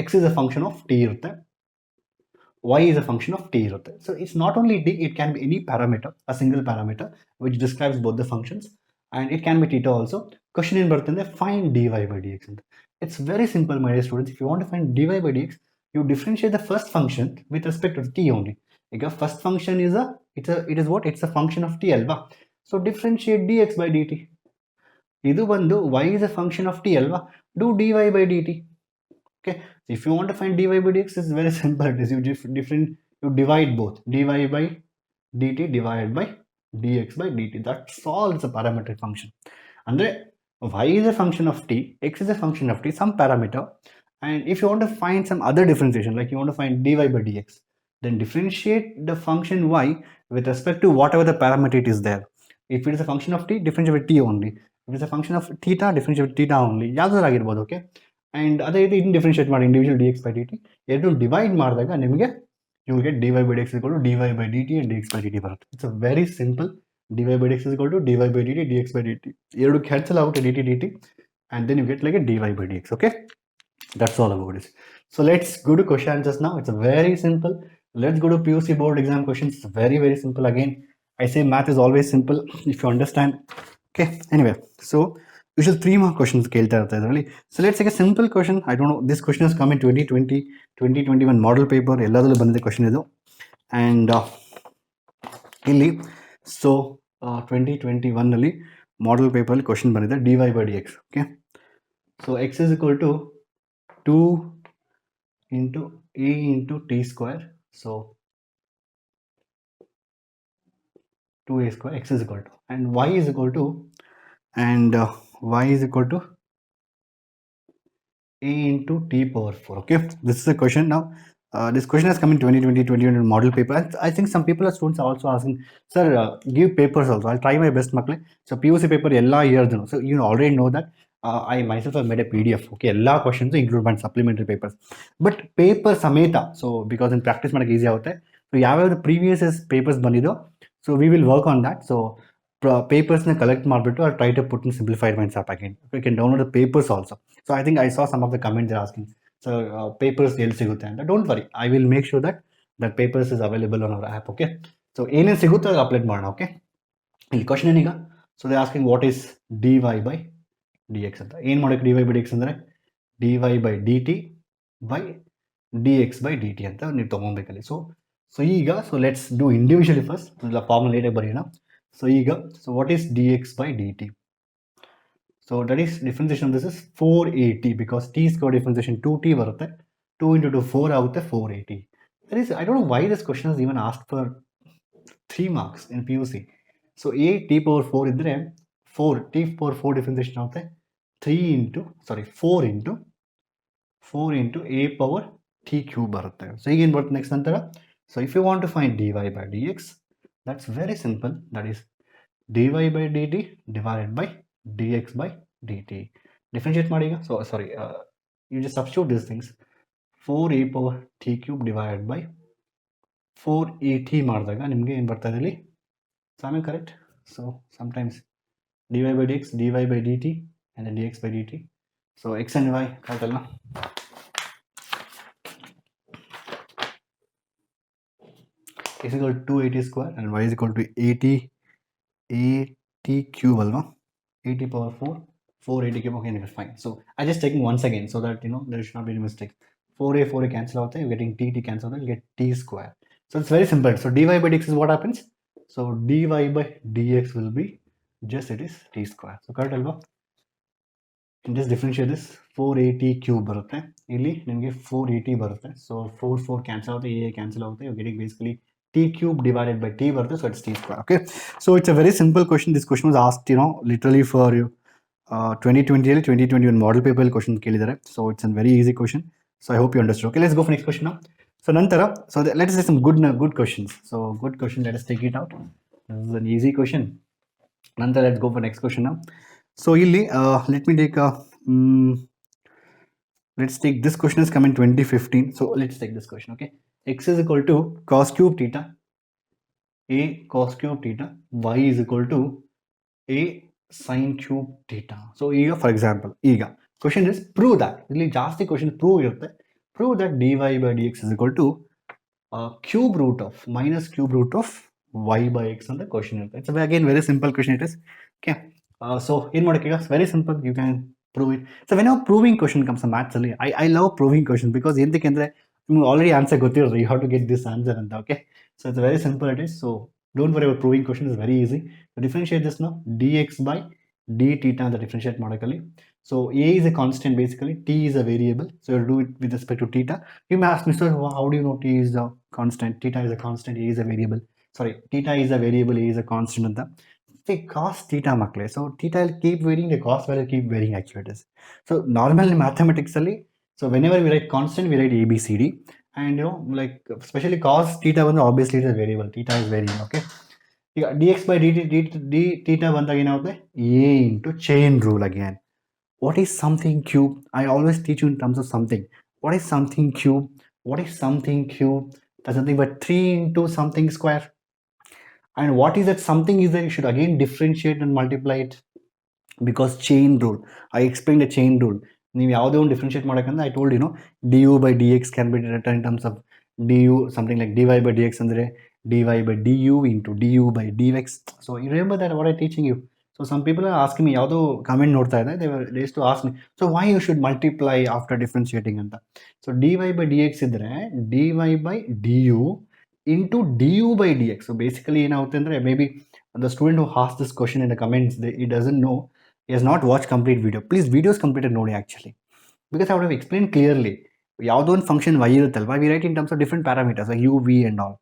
x is a function of t ಇರುತ್ತೆ, y is a function of t ಇರುತ್ತೆ. So it's not only d, it can be any parameter, a single parameter which describes both the functions, and it can be theta also. Question ಏನು ಬರುತ್ತೆ ಅಂದ್ರೆ find dy by dx ಅಂತ. It's very simple, my dear students. If you want to find dy by dx, you differentiate the first function with respect to t only. Because first function is it's a function of t alva. So differentiate dx by dt. Idu bandu y is a function of t alva. Do dy by dt. Okay. So if you want to find dy by dx, it's very simple. It is you divide both dy by dt divided by dx by dt. That solves a parametric function. Andre y is a function of t, x is a function of t, some parameter. And if you want to find some other differentiation, like you want to find dy by dx, then differentiate the function y with respect to whatever the parameter it is there. If it is a function of t, differentiate with t only. If it is a function of theta, differentiate with theta only. ಯಾವ್ದಾದ್ರು ಆಗಿರ್ಬೋದು, okay. And ಅದೇ ರೀತಿ ಇದನ್ನು differentiate ಮಾಡಿ individual dx by dt, ಎರಡು divide ಮಾಡಿದಾಗ ನಿಮಗೆ you will get dy by dx is equal to dy by dt and dx by dt ಬರುತ್ತೆ. It's a very simple. dy by dx is equal to dy by dt dx by dt. ಎರಡು cancel ಆಗುತ್ತೆ dt dt, and then you get like a dy by dx. Okay. That's all about it. So let's go to question answers now. It's very simple. Let's go to PUC board exam questions. It's very, very simple. Again, I say math is always simple if you understand. Okay. Anyway, so usual 3 more questions. So let's take a simple question. I don't know. This question has come in 2020, 2021 model paper. The question is, and so 2021 model paper question dy by dx. Okay. So x is equal to 2 into a into t square. So 2a square, x is equal to, and y is equal to, and y is equal to a into t power 4. Okay, this is a question. Now this question has come in 2020 2021 model paper, and I think some people, students are also asking, sir, give papers also. I'll try my best, makle. So PUC paper ella years, so you already know that I myself have made a PDF. Okay, all questions include my supplementary papers, but paper sameta. So because in practice make easy out there. So ಯಾವ್ಯಾವ the previous papers ಬಂದಿದೋ, so we will work on that. So papers na collect ಮಾಡ್ಬಿಟ್ಟು I'll try to put in Simplifiedminds app again. You can download the papers also. So I think I saw some of the comments they're asking, so papers ಎಲ್ಲಿ ಸಿಗುತ್ತೆ ಅಂತ. Don't worry, I will make sure that that papers is available on our app. Okay, so ಏನೇನು ಸಿಗುತ್ತೆ ಅದು upload ಮಾಡೋಣ. Okay, ಇಲ್ಲಿ question ಏನೀಗ, so they're asking what is dy by dx ಅಂತ. ಏನು ಮಾಡೋಕ್ಕೆ dy by dx ಅಂದರೆ dy by dt by dx by dt ಅಂತ ನೀವು ತಗೊಬೇಕಲ್ಲಿ. ಸೊ ಈಗ let's do individually first, formal ಲೇಟಾಗಿ ಬರೆಯೋಣ. ಸೊ ಈಗ what is dx by dt? So that is differentiation of this is 480, because t square differentiation 2t ಬರುತ್ತೆ, 2 into 2 4 ಆಗುತ್ತೆ, 480. That is, I don't know why this question is even asked for 3 marks in PUC. So a t power 4 ಇದ್ರೆ 4 t power 4 differentiation ಆಗುತ್ತೆ 4 into a power t cube ಬರುತ್ತೆ. So ಈಗ ಏನು ಬರುತ್ತೆ next ನಂತರ? So if you want to find dy by dx, that's very simple. That is dy by dt divided by dx by dt. Differentiate ಮಾಡಿ ಈಗ. So sorry, you just substitute these things. 4a power t cube divided by 4at ಮಾಡಿದಾಗ ನಿಮಗೆ ಏನು ಬರ್ತಾ ಇದೆ ಇಲ್ಲಿ ಸಾಮಿ correct so sometimes dy by dx dy by dt and then dx by dt so x and y correct ಅಲ್ಲ x is equal to 2at square and y is equal to 80 cube alva 80 power 4 480 cube okay it's fine so I just taking once again so that you know there should not be any mistake 4a cancel out you're getting t cancel out you get t square so it's very simple so dy by dx is what happens so dy by dx will be just it is t square so correct alva and just differentiate this 480 cube ಬರುತ್ತೆ ಇಲ್ಲಿ ನಿಮಗೆ 480 ಬರುತ್ತೆ so 4 cancel out a cancel out you're getting basically t cube divided by t barte so it's t square okay so it's a very simple question this question was asked you know literally for you 2020 2021 model paper question kelidare so it's a very easy question so I hope you understood okay let's go for next question now so nantara so let us take some good questions so good question let us take it out this is an easy question nantara let's go for next question now so illi let me take a let's take this question has come in 2015 so let's take this question okay x is equal to cos cube theta a cos cube theta y is equal to a sin cube theta so here for example ಈಗ question is prove that ಇಲ್ಲಿ ಜಾಸ್ತಿ question prove ಇರುತ್ತೆ prove that dy by dx is equal to cube root of minus cube root of y by x ಅಂತ question ಇರುತ್ತೆ it's again very simple question it is okay so ಏನು ಮಾಡಕ್ಕೆ ಈಗ very simple you can prove it so whenever proving question comes to maths ಅಲ್ಲಿ I love proving questions because ಎಂತಕ್ಕೆ ಅಂದ್ರೆ ನಿಮ್ಗೆ already answer ಗೊತ್ತಿರೋದು you have to get this answer ಅಂತ okay so it's very simple it is so don't worry about proving question is very easy so differentiate this now dx by d theta ಅಂತ differentiate ಮಾಡೋಕಲ್ಲಿ so a is a constant basically t is a variable so you do it with respect to theta you may ask me sir how do you know t is a constant theta is a constant a is a variable sorry theta is a variable a is a constant ಅಂತ see cos theta makle so theta will keep varying the cos value keep varying actually it is so normally mathematics ಅಲ್ಲಿ so whenever we write constant we write abcd and you know like especially cos theta one obviously it is a variable theta is varying okay ಈಗ dx by d theta ಬಂದಾಗ ಏನಾಗುತ್ತೆ a into chain rule again what is something cube I always teach you in terms of something what is something cube what is something cube that's nothing but 3 into something square and what is that something is that you should again differentiate and multiply it because chain rule I explained the chain rule ನೀವು ಯಾವುದೇ ಒಂದು differentiate ಮಾಡೋಕಂದ್ರೆ I told you know du by dx can be written in terms of du something like dy by dx ಅಂದರೆ dy by du into du by dx so you remember that what I teaching you so some people are asking me ಯಾವುದೋ comment ನೋಡ್ತಾ ಇದ್ದಾರೆ they used to ask me so why you should multiply after differentiating ಅಂತ so dy by dx ಇದ್ರೆ dy by du into du by dx so basically ಏನಾಗುತ್ತೆ ಅಂದ್ರೆ maybe the student who asked this question in the comments he doesn't know he has not watched complete video please videos completed ನೋಡಿ actually because I would have explained clearly ಯಾವುದೋ ಒಂದು function y ಇರುತ್ತಲ್ವಾ we write in terms of different parameters like u v and all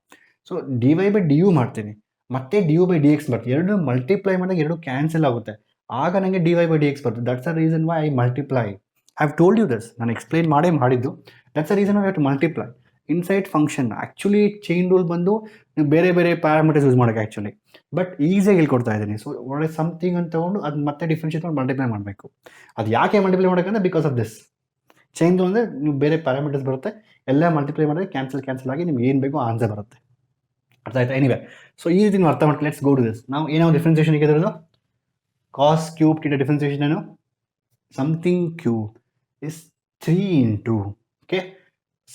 so dy by du ಮಾಡ್ತೀನಿ ಮತ್ತೆ du by dx ಬರ್ತದೆ ಎರಡು multiply ಮಾಡಿದಾಗ ಎರಡು ಕ್ಯಾನ್ಸಲ್ ಆಗುತ್ತೆ ಆಗ ನನಗೆ dy by dx ಬರ್ತದೆ that's the reason why I multiply I have told you this ನಾನು ಎಕ್ಸ್ಪ್ಲೈನ್ ಮಾಡೇ ಮಾಡಿದ್ದು that's the reason why I have to multiply inside function actually chain rule ಬಂದು ನೀವು ಬೇರೆ ಬೇರೆ ಪ್ಯಾರಾಮೀಟರ್ಸ್ ಯೂಸ್ ಮಾಡೋಕ್ಕೆ ಆ್ಯಕ್ಚುಲಿ ಬಟ್ ಈಸಿಯಾಗಿ ಹೇಳ್ಕೊಡ್ತಾ ಇದ್ದೀನಿ ಸೊ ಒಳ್ಳೆ ಸಮಥಿಂಗ್ ಅಂತ ತಗೊಂಡು ಅದು ಮತ್ತೆ ಡಿಫ್ರೆನ್ಷಿಯೇಟ್ ಮಾಡಿ ಮಲ್ಟಿಪ್ಲೈ ಮಾಡಬೇಕು ಅದು ಯಾಕೆ ಮಲ್ಟಿಪ್ಲೈ ಮಾಡೋಕ್ಕಂದ್ರೆ because of this chain rule ಅಂದರೆ ನೀವು ಬೇರೆ ಪ್ಯಾರಾಮೀಟರ್ಸ್ ಬರುತ್ತೆ ಎಲ್ಲ ಮಲ್ಟಿಪ್ಲೈ ಮಾಡಿದ್ರೆ ಕ್ಯಾನ್ಸಲ್ ಆಗಿ ನಿಮ್ಗೆ ಏನು ಬೇಕೋ ಆನ್ಸರ್ ಬರುತ್ತೆ ಅರ್ಥ ಆಯ್ತಾ ಎನಿವೆ ಸೊ ಈ ರೀತಿ ನೀವು ಅರ್ಥ ಮಾಡ್ಕೊಂಡು ಲೆಟ್ಸ್ ಗೋ ಟು ದಿಸ್ ನಾವು ಏನೋ ಡಿಫ್ರೆನ್ಸಿಯೇಷನ್ ಇರೋದು ಕಾಸ್ ಕ್ಯೂಬ್ ಥೀಟಾ ಡಿಫ್ರೆನ್ಸಿಯೇಷನ್ ಏನು something cube is 3 into okay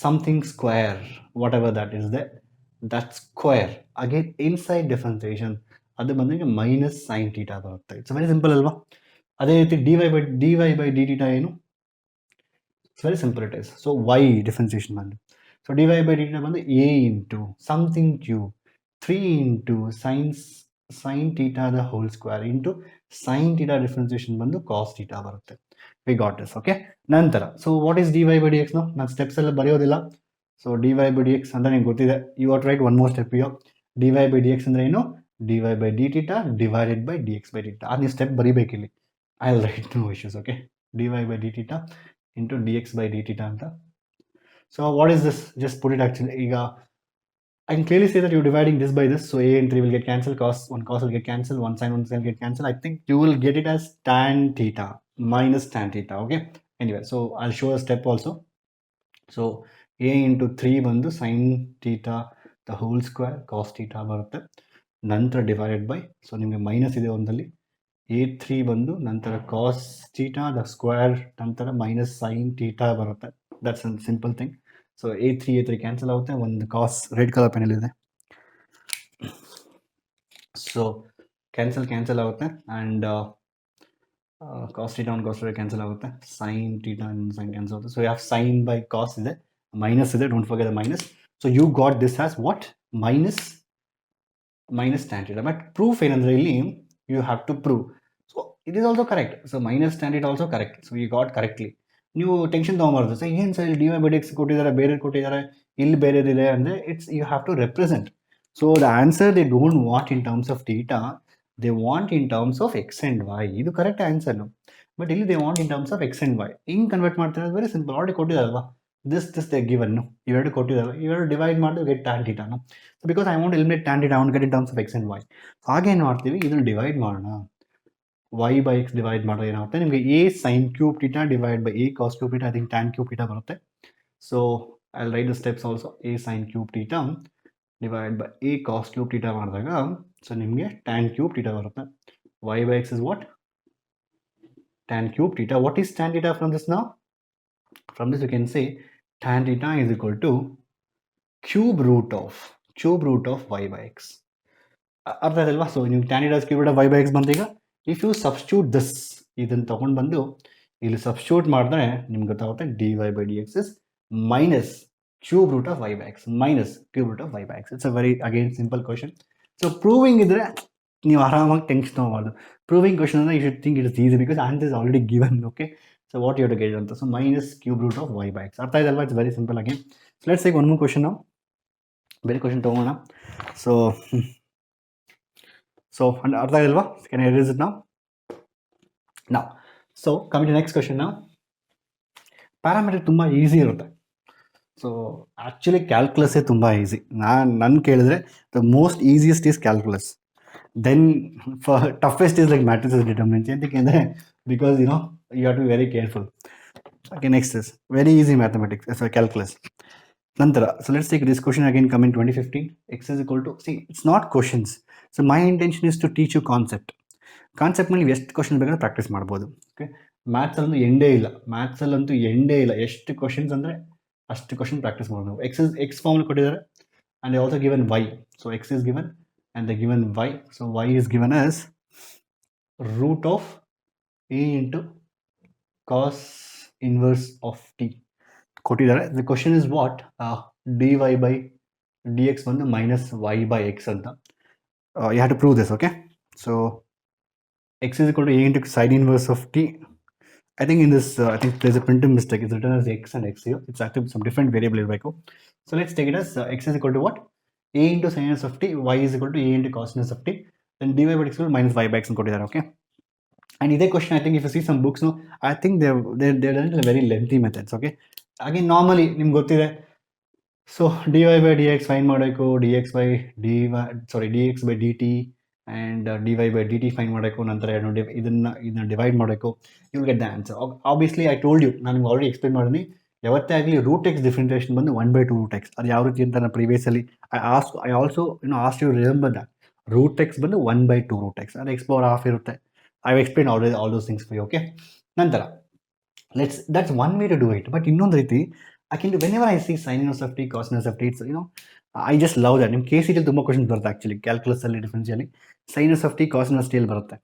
something square whatever that is there that square again inside differentiation ಅದು ಬಂದಾಗ ಮೈನಸ್ ಸೈನ್ ಥೀಟಾ ಬರುತ್ತೆ ಇಟ್ಸ್ ವೆರಿ ಸಿಂಪಲ್ ಅಲ್ವಾ ಅದೇ ರೀತಿ dy by d theta ಏನು it's very simple it is so y differentiation ಬಂದು so dy by d theta ಬಂದು a into something cube 3 into sin theta the whole square into sin theta differentiation ಬಂದು cos theta ಬರುತ್ತೆ we got this okay ನಂತರ so what is dy by dx now ನಾನು steps ಎಲ್ಲ ಬರೆಯೋದಿಲ್ಲ so dy by dx ಅಂತ ನಿಮಗೆ ಗೊತ್ತಿದೆ you have to write one more step here dy by dx ಅಂದ್ರೆ ಏನು dy by d theta divided by dx by d theta ನೀವು step ಬರಿಬೇಕಿಲ್ಲಿ I'll write no issues okay dy by d theta into dx by d theta ಅಂತ so what is this just put it actually ಈಗ I can clearly say that you're dividing this by this so a and 3 will get cancelled cos will get cancelled one sin will get cancelled I think you will get it as tan theta minus tan theta okay anyway so I'll show a step also so a into 3 ಬಂದು sine theta the whole square cos theta ಬರುತ್ತೆ, ನಂತರ divided by, so ನಿಮಗೆ minus ಇದೆ ಒಂದಲ್ಲಿ, A3 ಬಂದು ನಂತರ cos theta the square ನಂತರ minus sine theta ಬರುತ್ತೆ. That's a simple thing. So A3 cancel ಆಗುತ್ತೆ, ಒಂದು ಕಾಸ್ ರೆಡ್ ಕಲರ್ ಪೆನಲ್ಲಿ ಇದೆ, ಸೊ ಕ್ಯಾನ್ಸಲ್ ಆಗುತ್ತೆ, ಆ್ಯಂಡ್ ಕಾಸ್ ಥೀಟಾ ಒಂದು ಕಾಸ್ ಕ್ಯಾನ್ಸಲ್ ಆಗುತ್ತೆ, ಸೈನ್ ಥೀಟಾ ಸೈನ್ ಕ್ಯಾನ್ಸಲ್ ಆಗುತ್ತೆ. ಸೊ ಯಾವ ಸೈನ್ ಬೈ ಕಾಸ್ ಇದೆ, ಮೈನಸ್ ಇದೆ, don't forget the minus. So you got this as what, minus tan theta. But proof ಏನಂದ್ರೆ ಇಲ್ಲಿ you have to prove. So it is also correct. So minus tan theta also correct. So you got correctly. ನೀವು tension ತೊಗೊಬಾರ್ದು, so ಏನು sir dy by dx ಕೊಟ್ಟಿದ್ದಾರೆ, ಬೇರೆ ಕೊಟ್ಟಿದ್ದಾರೆ, ಇಲ್ಲಿ ಬೇರೆದಿದೆ ಅಂದರೆ it's you have to represent. So the answer they don't want in terms of theta, they want in terms of x and y. ಇದು ಕರೆಕ್ಟ್ ಆನ್ಸರ್ನು. ಬಟ್ ಇಲ್ಲಿ they want in terms of x and y. ಹಿಂಗೆ convert ಮಾಡ್ತಾರೆ, very simple, already ಕೊಟ್ಟಿದ್ದಾರಲ್ವಾ, this they given, ಇವೆರಡು ಕೊಟ್ಟಿದ್ದಾರೆ, ಇವೆರಡು divide ಮಾಡಿ get tan theta. So because I want eliminate tan theta, I want get in terms of x and y. ಹಾಗೇನು ಮಾಡ್ತೀವಿ, ಇದನ್ನು ಡಿವೈಡ್ ಮಾಡೋಣ, y by x ಡಿವೈಡ್ ಮಾಡಿದ್ರೆ ಏನಾಗುತ್ತೆ ನಿಮಗೆ a sin cube theta divide by a cos cube theta, I think tan cube theta ಬರುತ್ತೆ. So I will write the steps also, a sin cube theta divide by a cos cube theta ಮಾಡಿದಾಗ so ನಿಮಗೆ tan cube theta ಬರುತ್ತೆ. y by x is what, tan cube theta. what is tan theta from this now? From this you can say tan theta is equal to cube root of y by x. ಅರ್ಥ ಆಯ್ತಲ್ವಾ? So ನೀವು tan theta cube root of y by x ಬಂದೀಗ, if you substitute this, ಇದನ್ನು ತೊಗೊಂಡು ಬಂದು ಇಲ್ಲಿ substitute ಮಾಡಿದ್ರೆ ನಿಮ್ಗೆ ಗೊತ್ತಾಗುತ್ತೆ dy by dx is minus cube root of y by x, minus cube root of y by x. It's a very again simple question. So proving ಇದ್ರೆ ನೀವು ಆರಾಮಾಗಿ ಟೆನ್ಷನ್ ತೊಗೊಬಾರ್ದು. ಪ್ರೂವಿಂಗ್ ಕ್ವಶನ್ ಅಂದರೆ you should think it is easy because answer is already given. Okay, so what you to get ಅಂತ, so minus cube root of y by x. ಅರ್ಥ ಆಯ್ತಲ್ವಾ? It's very simple again. So let's take one more question. ನಾವು ಬೇರೆ question ತೊಗೋಣ. So ಅರ್ಥ ಆಗಿಲ್ವಾ? Can I erase it now? Now, so coming to next question now. Parametric ತುಂಬ easy ಇರುತ್ತೆ. So actually ಕ್ಯಾಲ್ಕುಲಸ್ಸೇ ತುಂಬ ಈಸಿ. ನನ್ನ ಕೇಳಿದ್ರೆ the most easiest is calculus, then for toughest is like matrix determinants. ಎಂತಕ್ಕೆ because you have to be very careful. Okay, next is very easy mathematics, calculus. ನಂತರ so let's take this question again come in 2015. x is equal to, see it's not questions. So my intention is to teach you concept ಮೇಲೆ ನೀವು ಎಷ್ಟು question ಬೇಕಾದ್ರೆ practice ಮಾಡ್ಬೋದು. Okay, ಮ್ಯಾಥ್ಸಲ್ಲಂತೂ ಎಂಡೇ ಇಲ್ಲ. ಎಷ್ಟು questions ಅಂದರೆ ಅಷ್ಟು ಕ್ವಶನ್ ಪ್ರಾಕ್ಟೀಸ್ ಮಾಡ್ಬೋದು. ಎಕ್ಸ್ ಫಾರ್ಮಲ್ಲಿ ಕೊಟ್ಟಿದ್ದಾರೆ, and they also given y. So x is given and the given y. So y is given as root of a into cos inverse of t ಕೊಟ್ಟಿದ್ದಾರೆ. The question is what, dy by dx ಬಂದು minus y by x ಅಂತ. You have to prove this. Okay, so x is equal to a into sine inverse of t. I think in this I think there's a printing mistake. It's written as x and x here. It's actually some different variable here. So let's take it as x is equal to what, a into sin inverse of t, y is equal to a into cos inverse of t, then dy by dx equal to minus y by x and ಕೊಟ್ಟಿದ್ದಾರೆ. Okay, and ಇದೇ question I think if you see some books, no, I think they're done in a very lengthy methods. Okay, again normally ನಿಮ್ಗೆ ಗೊತ್ತಿದೆ. So dy by dx find ಮಾಡಬೇಕು, dx by dt and dy by dt find ಮಾಡಬೇಕು, ನಂತರ ಇದನ್ನು divide ಮಾಡಬೇಕು. You will get the answer. Obviously I told you, ನಾನು ನಿಮ್ಗೆ already explain ಮಾಡಿದ್ದೀನಿ. ಯಾವತ್ತೇ ಆಗಲಿ ರೂಟ್ ಎಕ್ಸ್ ಡಿಫ್ರೆನ್ಸಿಯೇಷನ್ ಬಂದು 1/2 ರೂಟ್ ಎಕ್ಸ್. ಅದು ಯಾವ ರೀತಿ ಅಂತ ನಾನು ಪ್ರೀವಿಯಸಲ್ಲಿ I also asked you remember that root x ಬಂದು 1/2 ರೂಟ್ ಎಕ್ಸ್, ಅದು ಎಕ್ಸ್ ಪವರ್ ಹಾಫ್ ಇರುತ್ತೆ. I explain all those things for you. Okay, ನಂತರ that's one way to do it. But ಇನ್ನೊಂದು ರೀತಿ I can do whenever I see sin inverse of t, cos inverse of t, it's, I just love that. ನಿಮ್ಮ KCT ತುಂಬ questions ಬರುತ್ತೆ actually, ಕ್ಯಾಲ್ಕುಲಸಲ್ಲಿ differentially sin inverse of t, cos inverse t ಅಲ್ಲಿ ಬರುತ್ತೆ.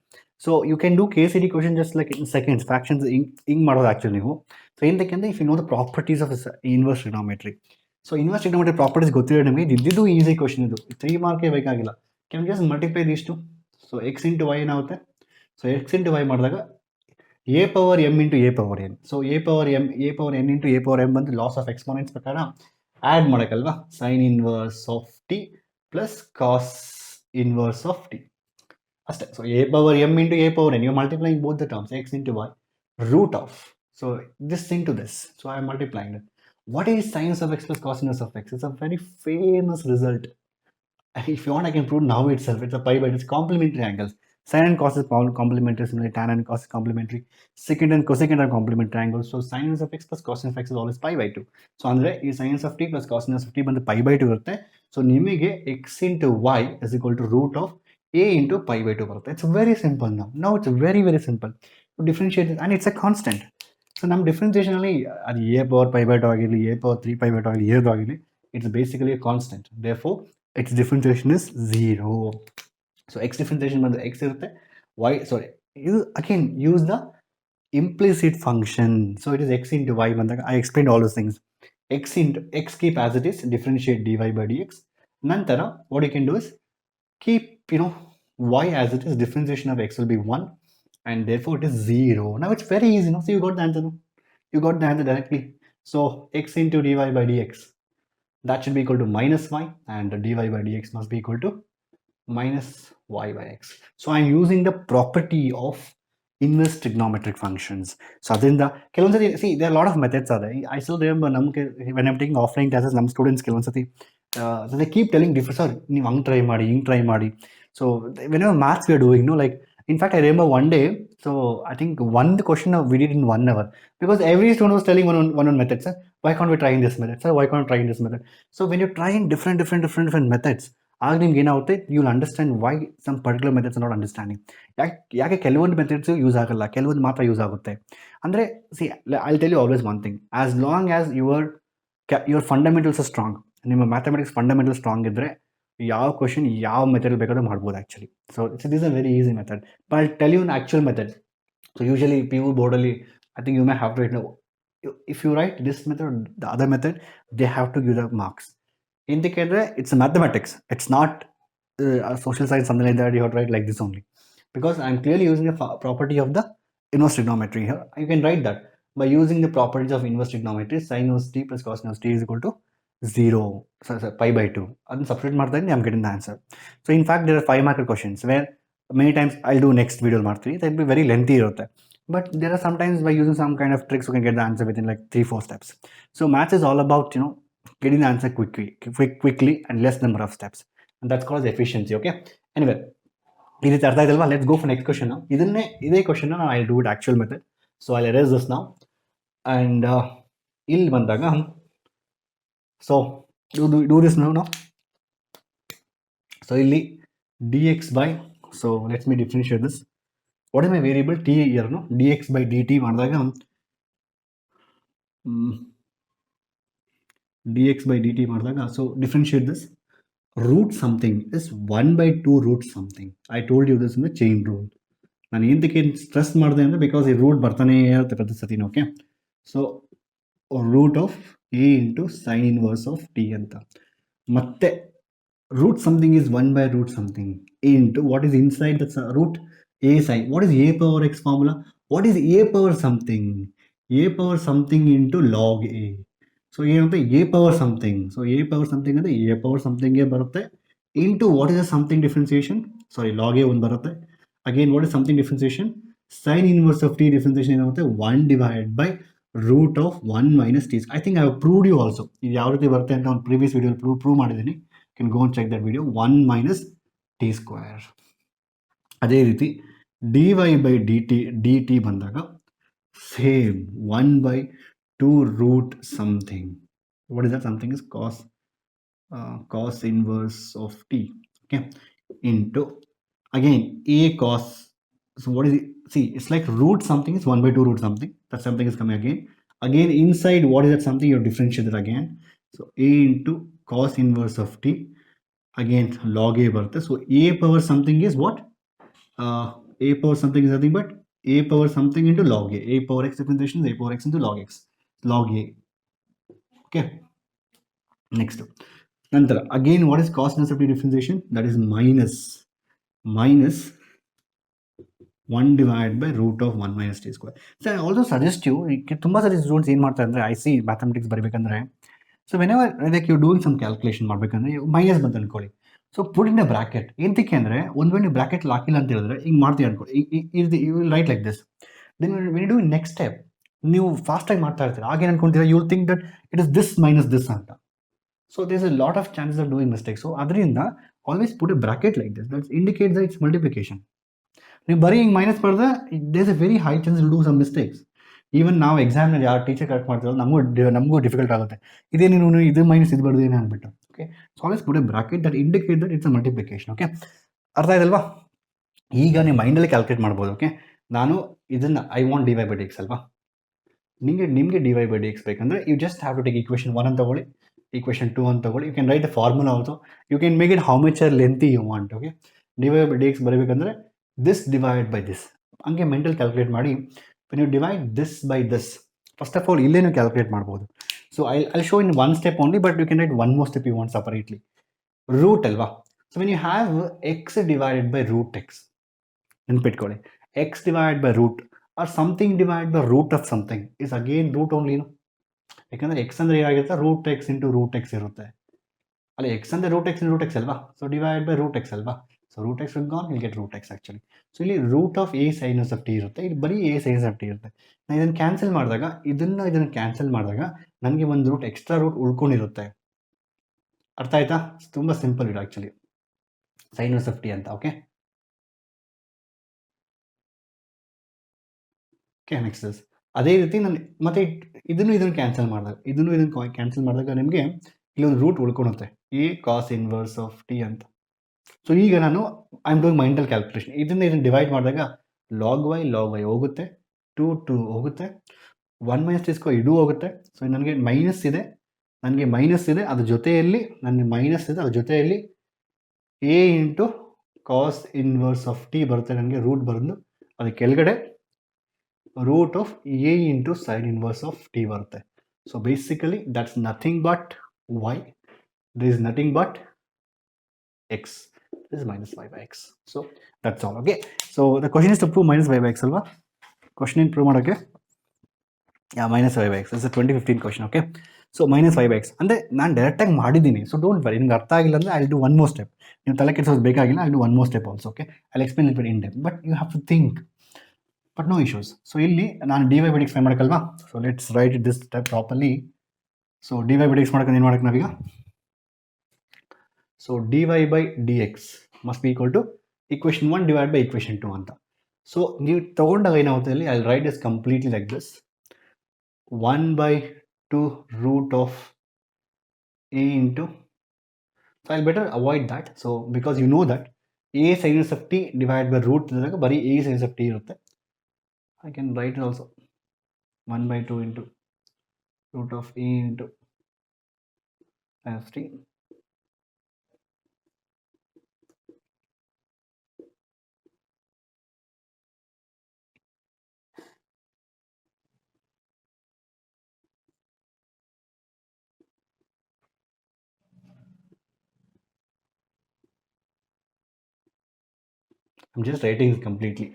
So you can do KCT question just like in seconds, fractions ಹಿಂಗೆ ಮಾಡೋದು actually ನೀವು. So ಏನಕ್ಕೆ if you know the properties of inverse trigonometry. So inverse trigonometry properties ಗೊತ್ತಿರೋ ನಿಮಗೆ ಇದ್ದಿದ್ದು easy question. ಇದು 3 ಮಾರ್ಕೇ ಬೇಕಾಗಿಲ್ಲ. ಕ್ಯಾನ್ ಜಸ್ಟ್ ಮಲ್ಟಿಪ್ಲೈ ದಿಷ್ಟು. ಸೊ ಎಕ್ಸ್ ಇಂಟು ವೈ ಏನಾಗುತ್ತೆ, ಸೊ ಎಕ್ಸ್ ಇಂಟು ವೈ ಮಾಡಿದಾಗ a power m into a power n. ಸೊ a power n into a power m ಬಂದು ಲಾಸ್ ಆಫ್ ಎಕ್ಸ್ಪೋನೆಂಟ್ಸ್ ಪ್ರಕಾರ ಆ್ಯಡ್ ಮಾಡೋಕ್ಕಲ್ವಾ, sine inverse of t plus cos inverse of t ಅಷ್ಟೇ. So a power m into a power n, you multiplying both the terms, x into y, root of, so this into this, so I am multiplying it. What is sin of x plus cos inverse of x? It's a very famous result. If you want, I can prove now itself. It's a pi by, it's complementary angles. Sin and cos is complementary, similarly tan and cos is complementary. Secant and cosecant are complementary triangles. So sin of x plus cosine of x is always pi by 2. So andre ಈ sin of t plus cosine of t ಬಂದು pi by 2 ಇರುತ್ತೆ. So ನಿಮಗೆ x into y is equal to root of a into pi by 2 ಬರುತ್ತೆ. It's very simple now. Now it's very, very simple to differentiate it, and it's a constant. So ನಮ್ಮ differentiation ಅಲ್ಲಿ ಅದು a power pi by 2 ಆಗಿರಲಿ, a power 3 pi by 2 ಆಗಿರಲಿ, ಏದು ಆಗಿರಲಿ, it's basically a constant. Therefore, its differentiation is 0. So x differentiation ಬಂದು x ಇರುತ್ತೆ, y, sorry, you again use the implicit function. So it is x into y ಬಂದಾಗ I explained all those things. X into x keep as it is, differentiate dy by dx. ನಂತರ what you can do is keep y as it is, differentiation of x will be 1, and therefore it is 0. Now it's very easy. So you got the answer. You got the answer directly. So x into dy by dx, that should be equal to minus y, and the dy by dx must be equal to minus y by x. So I'm using the property of inverse trigonometric functions. So adinda ಕೆಲವೊಂದ್ಸತಿ, see, there are a lot of methods are there. I still remember when I'm taking offline classes, ನಮ್ಮ students ಕೆಲವೊಂದ್ಸತಿ they keep telling different, sir, ನೀವು ಹಂಗೆ try ಮಾಡಿ, ಹಿಂಗೆ try ಮಾಡಿ. So whenever maths we are doing, like, in fact, I remember one day, so I think one question we did in 1 hour, because every student was telling one method, sir, why can't we try in this method, sir, why can't we try in this method? So when you try in different methods, ಆಗ ನಿಮ್ಗೆ ಏನಾಗುತ್ತೆ, you will understand why some particular methods not understanding. ಯಾಕೆ ಕೆಲವೊಂದು methods use ಆಗಲ್ಲ, ಕೆಲವೊಂದು ಮಾತ್ರ use ಆಗುತ್ತೆ ಅಂದರೆ, see, I tell you always one thing, as long as your fundamentals are strong, ನಿಮ್ಮ ಮ್ಯಾಥಮೆಟಿಕ್ಸ್ ಫಂಡಮೆಂಟಲ್ ಸ್ಟ್ರಾಂಗ್ ಇದ್ದರೆ ಯಾವ ಕ್ವಶನ್ ಯಾವ ಮೆಥಡ್ ಬೇಕಾದ್ರೂ ಮಾಡ್ಬೋದು actually. So it is a very easy method. But I tell you an actual method. So usually P U ಬೋರ್ಡಲ್ಲಿ I think you may have to it, if you write this method, the other method, they have to give the marks. Indicate it's mathematics, it's not social science, something like that. You have to write like this only, because I'm clearly using the property of the inverse trigonometry here. You can write that by using the properties of inverse trigonometry. Sin inverse t plus cos inverse t is equal to 0, so pi by 2. And substitute ಮಾಡ್ತಾ ಇದ್ದೀನಿ, I'm getting the answer. So in fact there are 5 mark questions where many times I'll do next video ಮಾಡ್ತೀನಿ, that will be very lengthy ಇರುತ್ತೆ. But there are sometimes by using some kind of tricks you can get the answer within like 3-4 steps. So maths is all about getting the answer quickly and less number of steps, and that's called efficiency. Okay, anyway, ಈ ರೀತಿ ಅರ್ಥ ಆಯ್ತಲ್ವಾ? Let's go for next question. ಇದೇ question ನಾನು I do it actual method. So I erase this now, and ಇಲ್ಲಿ ಬಂದಾಗ, so do this now. So ಇಲ್ಲಿ dx by, so let me differentiate this. What is my variable? t here, no? dx by dt ಮಾಡಿದಾಗ dx by dt ಮಾಡಿದಾಗ, so differentiate this. Root something is 1 by 2 root something. I told you this in the chain rule. ನಾನು ಏನಕ್ಕೆ stress ಮಾಡಿದೆ ಅಂದರೆ, because ಈ root ಬರ್ತಾನೆ ಇರುತ್ತೆ ಪ್ರತಿ ಸತಿನೂ. Okay, so root of a into sine inverse of t ಅಂತ, ಮತ್ತೆ root something is 1 by root something into what is inside the root a sine. What is a power x formula? What is a power something? A power something into log a. So a power something. So a power something and a power something into what is a something differentiation? Sorry, log a 1 barutte. Again, what is something differentiation? Sine inverse of t differentiation 1 divided by root of 1 minus t. I think I have proved you also. This is on previous video prove madidini. You can go and check that video. 1 minus t square. ಅದೇ ರೀತಿ dy by dt ಬಂದಾಗ same 1 by 2 root something. What is that? Something is cos inverse of t. Okay, into again a cos. So what is it? See, it's like root something is 1 by 2 root something. That something is coming again inside. What is that something? You differentiate it again. So a into cos inverse of t, again log a birth. So a power something is what? A power something is nothing but a power something into log a. A power x differentiation is a power x into log x, log a. Okay, next nantara again, what is cos inverse of t differentiation? That is minus 1 divided by root of 1 minus t square. So I also suggest you, ತುಂಬಾ ಸರಿ students ಏನು ಮಾಡ್ತಾರೆ ಅಂದರೆ, I see mathematics ಬರಬೇಕಂದ್ರೆ, so whenever like you doing some calculation ಮಾಡಬೇಕಂದ್ರೆ minus ಬಂತು ಅನ್ಕೊಳ್ಳಿ. So put in the bracket. ಏನಕ್ಕೆ ಅಂದರೆ, ಒಂದು ವೇಳೆ ನೀವು ಬ್ರಾಕೆಟ್ ಹಾಕಿಲ್ಲ ಅಂತ ಹೇಳಿದ್ರೆ ಹಿಂಗೆ ಮಾಡ್ತೀವಿ ಅನ್ಕೊಳ್ಳಿ, you will write like this. Then when you do next step, ನೀವು ಫಾಸ್ಟಾಗಿ ಮಾಡ್ತಾ ಇರ್ತೀರ, ಆಗೇನು ಅನ್ಕೊಂತೀರಾ, you will think that it is this minus this ಅಂತ. So there is a lot of chances of doing mistake. So ಅದರಿಂದ always put a bracket like this, that indicates that it's multiplication. ನೀವು ಬರೀ ಹಿಂಗೆ minus ಮಾಡಿದ್ರೆ there is a very high chance do some mistakes. Even ನಾವು ಎಕ್ಸಾಮ್ನಲ್ಲಿ ಯಾರು teacher correct ಮಾಡ್ತೀವಲ್ಲ ನಮಗೂ difficult ಆಗುತ್ತೆ. ಇದೇ ನೀನು ಇದು ಮೈನಸ್ ಇದು ಬರ್ದೇನೆ ಅಂದ್ಬಿಟ್ಟು. Okay, so always put a bracket that indicate that it's a multiplication. Okay, ಅರ್ಥ ಆಯ್ತಲ್ವಾ? ಈಗ ನೀವು ಮೈಂಡಲ್ಲಿ ಕ್ಯಾಲ್ಕುಲೇಟ್ ಮಾಡ್ಬೋದು. ಓಕೆ, ನಾನು ಇದನ್ನು I want dy by dx ಅಲ್ವಾ, ನಿಮಗೆ dy by dx ಬೇಕಂದ್ರೆ you just have to take equation 1 ಅಂತ ತಗೊಳ್ಳಿ, ಈಕ್ವೇಷನ್ 2 ಅಂತ ತಗೊಳ್ಳಿ. You can write the formula also, you can make it how much or lengthy you want. Okay, dy by dx ಬರಬೇಕಂದ್ರೆ this divide by this ಹಂಗೆ mental calculate ಮಾಡಿ. When you divide this by this, first of all ಇಲ್ಲೇನು calculate ಮಾಡ್ಬೋದು. So I show in one step only, but you can write one more step you want separately. Root ಅಲ್ವಾ, so when you have x divided by root x, ನೆನ್ಪಿಟ್ಕೊಳ್ಳಿ, x divide by root or something divide by root of something is again root ಓನ್ಲಿನು. ಯಾಕಂದರೆ x ಅಂದರೆ ಏನಾಗಿರುತ್ತೆ, root x into root x ಇರುತ್ತೆ. ಅಲ್ಲ, x ಅಂದರೆ root x into root x ಅಲ್ವಾ, so divide by root x ಅಲ್ವಾ. So root X will gone, will get root x actually. So ಇಲ್ಲಿ root of a sinus of t ಇರುತ್ತೆ, ಇಲ್ಲಿ ಬರೀ a sinus of t ಇರುತ್ತೆ. ನಾನು ಇದನ್ನು ಕ್ಯಾನ್ಸಲ್ ಮಾಡಿದಾಗ, ಇದನ್ನು ಕ್ಯಾನ್ಸಲ್ ಮಾಡಿದಾಗ ನನಗೆ ಒಂದು ರೂಟ್ ಎಕ್ಸ್ಟ್ರಾ ರೂಟ್ ಉಳ್ಕೊಂಡಿರುತ್ತೆ. ಅರ್ಥ ಆಯ್ತಾ? ತುಂಬ ಸಿಂಪಲ್ ಇದು ಆ್ಯಕ್ಚುಲಿ, ಸೈನಸ್ ಆಫ್ ಟಿ ಅಂತ. ಓಕೆ, ನೆಕ್ಸ್ಟ್ ಅದೇ ರೀತಿ ನಾನು ಮತ್ತೆ ಇದನ್ನು ಕ್ಯಾನ್ಸಲ್ ಮಾಡಿದಾಗ, ಇದನ್ನು ಕ್ಯಾನ್ಸಲ್ ಮಾಡಿದಾಗ ನಿಮಗೆ ಇಲ್ಲೊಂದು ರೂಟ್ ಉಳ್ಕೊಳುತ್ತೆ, a cos inverse of t ಅಂತ. ಸೊ ಈಗ ನಾನು I am doing mental calculation. ಇದನ್ನು ಡಿವೈಡ್ ಮಾಡಿದಾಗ ಲಾಗ್ ವೈ ಹೋಗುತ್ತೆ, 2 ಹೋಗುತ್ತೆ, 1 ಮೈನಸ್ ಟಿ ಸ್ಕ್ವೇರ್ ಇದು ಹೋಗುತ್ತೆ. ಸೊ ನನಗೆ ಮೈನಸ್ ಇದೆ, ಅದ್ರ ಜೊತೆಯಲ್ಲಿ a into cos inverse of t ಬರುತ್ತೆ. ನನಗೆ ರೂಟ್ ಬಂದು ಅದು ಕೆಳಗಡೆ root of a into sine inverse of t ಬರುತ್ತೆ. So basically that's nothing but y, this is nothing but x, this is minus y by x. So that's all. Okay, so the question is to prove minus y by x ಅಲ್ವಾ. Question ಏನು prove ಮಾಡೋಕ್ಕೆ, minus y by x is 2015 question. Okay, so minus y by X ಅಂದರೆ ನಾನು ಡೈರೆಕ್ಟಾಗಿ ಮಾಡಿದ್ದೀನಿ. So don't worry, ನಿಮ್ಗೆ ಅರ್ಥ ಆಗಿಲ್ಲ ಅಂದರೆ I do one more step. ನೀವು ತಲೆ ಕೆಡಿಸೋದು ಬೇಕಾಗಿಲ್ಲ, I do one more step also. Okay, I explain it in depth, but you have to think, but no issues. So ಇಲ್ಲಿ ನಾನು d y by d x find ಮಾಡೋಕ್ಕಲ್ವಾ. So let's write this step properly. So d y by d x ಮಾಡೋಕೆ ಏನು ಮಾಡೋಕ್ಕೆ ನಾವೀಗ, so d y by d x must be equal to equation 1 divide by equation 2 ಅಂತ. So ನೀವು ತೊಗೊಂಡಾಗ ಏನಾಗುತ್ತೆ ಇಲ್ಲಿ, I write this completely like this, 1/2 root of a into, so I better avoid that. So because you know that a sinus of t divide by root ಇದ್ದಾಗ ಬರೀ a sinus of t ಇರುತ್ತೆ. I can write it also 1/2 into root of e into t. I'm just writing it completely.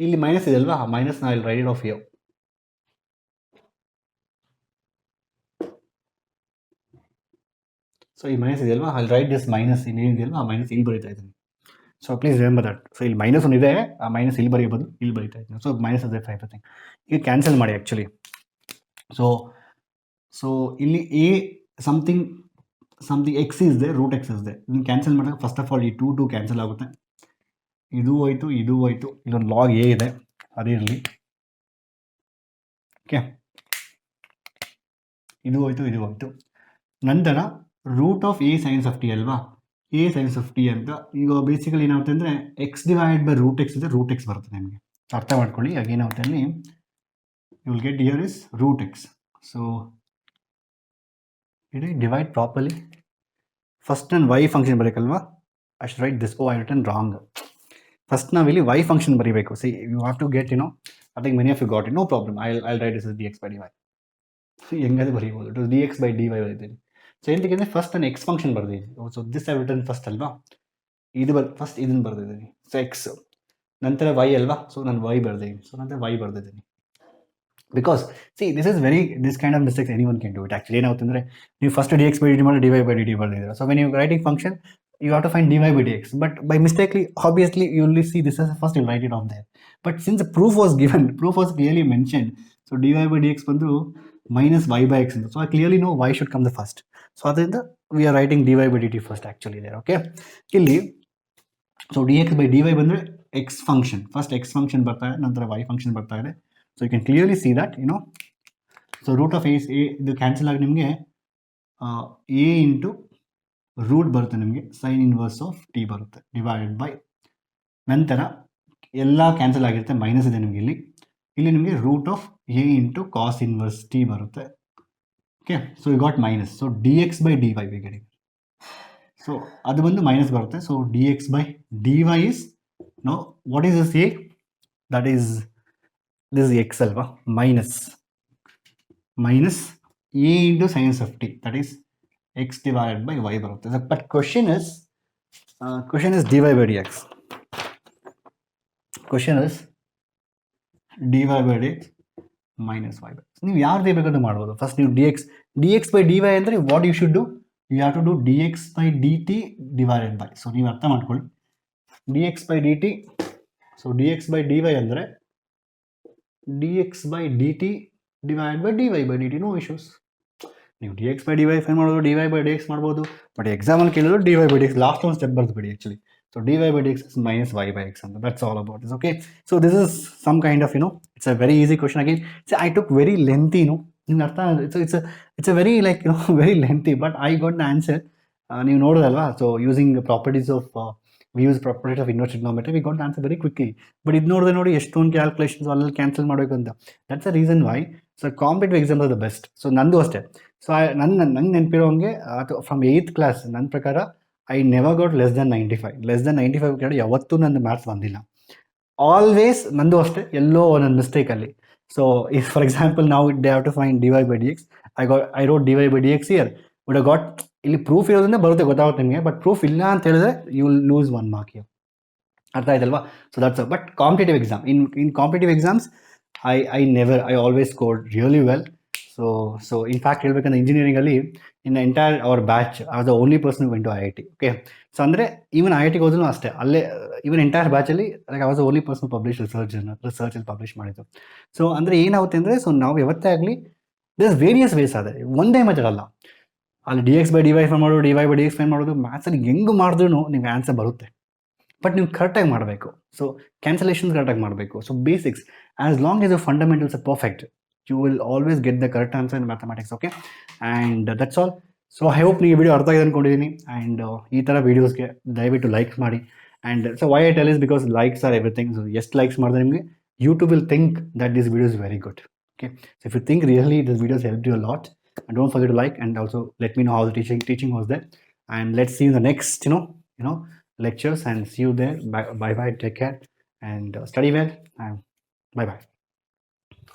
ಇಲ್ಲಿ minus ಇದೆ ಅಲ್ವಾ, minus ನಾ ಇಲ್ಲಿ write it of you. So ಈ minus ಇದೆ ಅಲ್ವಾ, ಅಲ್ಲಿ ರೈಟ್ ದಿಸ್ ಮೈನಸ್ ಇನ್ನೇನಿದೆ ಅಲ್ವಾ, ಆ ಮೈನಸ್ ಇಲ್ಲಿ ಬರೀತಾ ಇದ್ದೀನಿ. So please remember that. So ಇಲ್ಲಿ ಮೈನಸ್ ಒಂದು ಇದೆ, ಆ ಮೈನಸ್ ಇಲ್ಲಿ ಬರೆಯಬಹುದು, ಇಲ್ಲಿ ಬರೀತಾ ಇದ್ದೀನಿ. ಸೊ ಮೈನಸ್ ಇದೆ ಎವ್ರಿಥಿಂಗ್. ಈಗ ಕ್ಯಾನ್ಸಲ್ ಮಾಡಿ ಆ್ಯಕ್ಚುಲಿ. ಸೊ ಇಲ್ಲಿ a something x is there, root x is there. ಇದನ್ನು ಕ್ಯಾನ್ಸಲ್ ಮಾಡಿದಾಗ ಫಸ್ಟ್ ಆಫ್ ಆಲ್ ಈ 2 ಕ್ಯಾನ್ಸಲ್ ಆಗುತ್ತೆ, ಇದು ಹೋಯ್ತು, ಇಲ್ಲೊಂದು ಲಾಗ್ ಎ ಇದೆ, ಅದೇ ಇರಲಿ. ಓಕೆ, ಇದು ಹೋಯ್ತು. ನಂತರ root of a sines of t ಅಲ್ವಾ, ಎ ಸೈನ್ಸ್ ಆಫ್ ಟಿ ಅಂತ. ಈಗ ಬೇಸಿಕಲಿ ಏನಾಗುತ್ತೆ ಅಂದರೆ x divide by root x ಇದೆ, ರೂಟ್ ಎಕ್ಸ್ ಬರುತ್ತೆ ನಿಮಗೆ. ಅರ್ಥ ಮಾಡ್ಕೊಳ್ಳಿ. ಆಗ ಏನಾಗುತ್ತೆ ಅಲ್ಲಿ, you will get here is root x. So ಇಡೀ ಡಿವೈಡ್ ಪ್ರಾಪರ್ಲಿ. ಫಸ್ಟ್ ನಾನು ವೈ ಫಂಕ್ಷನ್ ಬರೀಬೇಕಲ್ವಾ, I should write this. I written wrong. First ನಾವಿಲ್ಲಿ ವೈ ಫಂಕ್ಷನ್ ಬರೀಬೇಕು. See you have to get I think many of you got it, no problem. I write this d X by D y. ಹೆಂಗಾದ್ರೆ ಬರೀಬೋದು, to d X by D y ಬರೀತೀನಿ. So ಏನಕ್ಕೆ ಅಂದರೆ first ನಾನು x function ಬರ್ದಿದ್ದೀನಿ. So this I written first ಅಲ್ವಾ, first ಇದನ್ನು ಬರ್ದಿದ್ದೀನಿ. ಸೊ ಎಕ್ಸ್ ನಂತರ ವೈ ಅಲ್ವಾ, ಸೊ ನಾನು ವೈ ಬರ್ದಿದ್ದೀನಿ. ಸೊ ನಂತರ ವೈ ಬರ್ದಿದ್ದೀನಿ. Because see this kind of mistakes any one can do it. Actually ಏನಾಗುತ್ತೆ ಅಂದರೆ ನೀವು first D X by d ಮಾಡಿ d y by d t ಬರ್ದಿದ್ದೀರಾ. So when you writing function you have to find dy by dx, but by mistakenly, obviously you only see this as first, you'll write it off there. But since the proof was given, proof was clearly mentioned, so dy by dx ಬಂದು minus y by x. So I clearly know y should come the first. So adinda we are writing dy by dt first actually there. Okay, ಇಲ್ಲಿ so dx by dy ಬಂದ್ರೆ x function, first x function ಬರ್ತಾ ಇದೆ, ನಂತರ y function ಬರ್ತಾ ಇದೆ. So you can clearly see that, you know, so root of a is a, ಇದು cancel ಆಗಿ ನಿಮಗೆ a into ರೂಟ್ ಬರುತ್ತೆ, ನಿಮಗೆ ಸೈನ್ ಇನ್ವರ್ಸ್ ಆಫ್ ಟಿ ಬರುತ್ತೆ ಡಿವೈಡೆಡ್ ಬೈ, ನಂತರ ಎಲ್ಲ ಕ್ಯಾನ್ಸಲ್ ಆಗಿರುತ್ತೆ, ಮೈನಸ್ ಇದೆ ನಿಮಗೆ ಇಲ್ಲಿ ನಿಮಗೆ root of a into cos inverse t ಬರುತ್ತೆ. Okay, so you got minus. So d X by D y ಬೇಗಡೆ, ಸೊ ಅದು ಬಂದು ಮೈನಸ್ ಬರುತ್ತೆ. So d X by D y is, no what is this a, that is this x ಅಲ್ವಾ, minus A into science of T, that is x divided by y ಬರುತ್ತೆ. But question is dy by dx. Question is dy by dx minus y by x. ನೀವು ಯಾವ್ದು ಬೇಕಾದ್ರೂ ಮಾಡ್ಬೋದು. First ನೀವು dx by dy ಅಂದರೆ what you should do, you have to do dx by dt divided by. So ನೀವು ಅರ್ಥ ಮಾಡ್ಕೊಳ್ಳಿ, dx by dt, ಸೊ dx by dy ಅಂದರೆ dx by dt divided by dy by dt, no issues. ನೀವು d X by D y find ಮಾಡ್ಬೋದು, d y by d x ಮಾಡ್ಬೋದು, but ಎಕ್ಸಾಮಲ್ಲಿ ಕೇಳಿದ್ರು d y by d x last ಒಂದು step ಬರ್ದುಬಿಡಿ actually. So d y by d x is minus y by x ಅಂತ, that's all about this. Okay, so this is some kind of, you know, it's a very easy question again. So I took very lengthy, no, ನಿಮ್ಗೆ ಅರ್ಥ, it's a very like, you know, very lengthy, but I got the answer. ನೀವು ನೋಡೋದಲ್ವಾ, so using properties of we use properties of inverse trigonometry, we got the answer very quickly. But ಇದು ನೋಡಿದ್ರೆ ನೋಡಿ ಎಷ್ಟೊಂದು calculations ಅಲ್ಲಲ್ಲಿ cancel ಮಾಡಬೇಕು ಅಂತ. That's the reason why so competitive exams are the best. So ನಂದು ಅಷ್ಟೇ. ಸೊ ನಂಗೆ ನೆನಪಿರೋ ಹಂಗೆ ಫ್ರಮ್ 8th ಕ್ಲಾಸ್ ನನ್ನ ಪ್ರಕಾರ I never got less than 95 ಕಡೆ ಯಾವತ್ತೂ ನನ್ನ ಮ್ಯಾಥ್ಸ್ ಬಂದಿಲ್ಲ. ಆಲ್ವೇಸ್ ನಂದು ಅಷ್ಟೇ, ಎಲ್ಲೋ ನನ್ನ ಮಿಸ್ಟೇಕಲ್ಲಿ. ಸೊ ಇಫ್ ಫಾರ್ ಎಕ್ಸಾಂಪಲ್ ನಾವು they have to find d y by d x, I wrote d y by d x here, would have got, ಇಲ್ಲಿ ಪ್ರೂಫ್ ಇರೋದ್ರಿಂದ ಬರುತ್ತೆ, ಗೊತ್ತಾಗುತ್ತೆ ನಿಮಗೆ, ಬಟ್ ಪ್ರೂಫ್ ಇಲ್ಲ ಅಂತ ಹೇಳಿದ್ರೆ you will lose 1 mark you. ಅರ್ಥ ಆಯ್ತಲ್ವಾ? So that's but competitive exam, in competitive exams I always scored really well. So in fact ಹೇಳ್ಬೇಕಂದ್ರೆ ಇಂಜಿನಿಯರಿಂಗಲ್ಲಿ in entire hour batch are the only person went to IIT. Okay, so ಅಂದರೆ even IITಗೆ ಹೋದ್ರೂ ಅಷ್ಟೇ, ಅಲ್ಲೇ even entire ಬ್ಯಾಚಲ್ಲಿ like I was the only person publish ರಿಸರ್ಚಲ್ಲಿ publish ಮಾಡಿದ್ದು. ಸೊ ಅಂದರೆ ಏನಾಗುತ್ತೆ ಅಂದರೆ, ಸೊ ನಾವು ಯಾವತ್ತೇ ಆಗಲಿ ದಿಸ್ ವೇರಿಯಸ್ ವೇಸ್ ಆದರೆ ಒಂದೇ ಮೆಥಡ್ ಅಲ್ಲ, ಅಲ್ಲಿ d X by D y find ಮಾಡೋದು, d y by d x find ಮಾಡೋದು, ಮ್ಯಾಥ್ಸಲ್ಲಿ ಹೆಂಗೆ ಮಾಡಿದ್ರೂ ನಿಮ್ಗೆ ಆನ್ಸರ್ ಬರುತ್ತೆ. ಬಟ್ ನೀವು ಕರೆಕ್ಟಾಗಿ ಮಾಡಬೇಕು. ಸೊ ಕ್ಯಾನ್ಸಲೇಷನ್ಸ್ ಕರೆಕ್ಟಾಗಿ ಮಾಡಬೇಕು. So basics, as long as your fundamentals are perfect, you will always get the correct answer in mathematics. Okay, and that's all. So I hope ನೀವು ವಿಡಿಯೋ ಅರ್ಥ ಆಗಿದೆ ಅಂದ್ಕೊಂಡಿದ್ದೀನಿ. ಆ್ಯಂಡ್ ಈ ಥರ ವೀಡಿಯೋಸ್ಗೆ ದಯವಿಟ್ಟು ಲೈಕ್ ಮಾಡಿ. And so why I tell is because likes R everything. So ಎಷ್ಟು likes ಮಾಡಿದ್ರೆ ನಿಮಗೆ YouTube will think that this video is very good. Okay, so if you think really this video has helped you a lot, and don't forget to like, and also let me know how the teaching was there. And let's see you in the next lectures, and see you there. Bye bye, take care, and study well, and bye bye.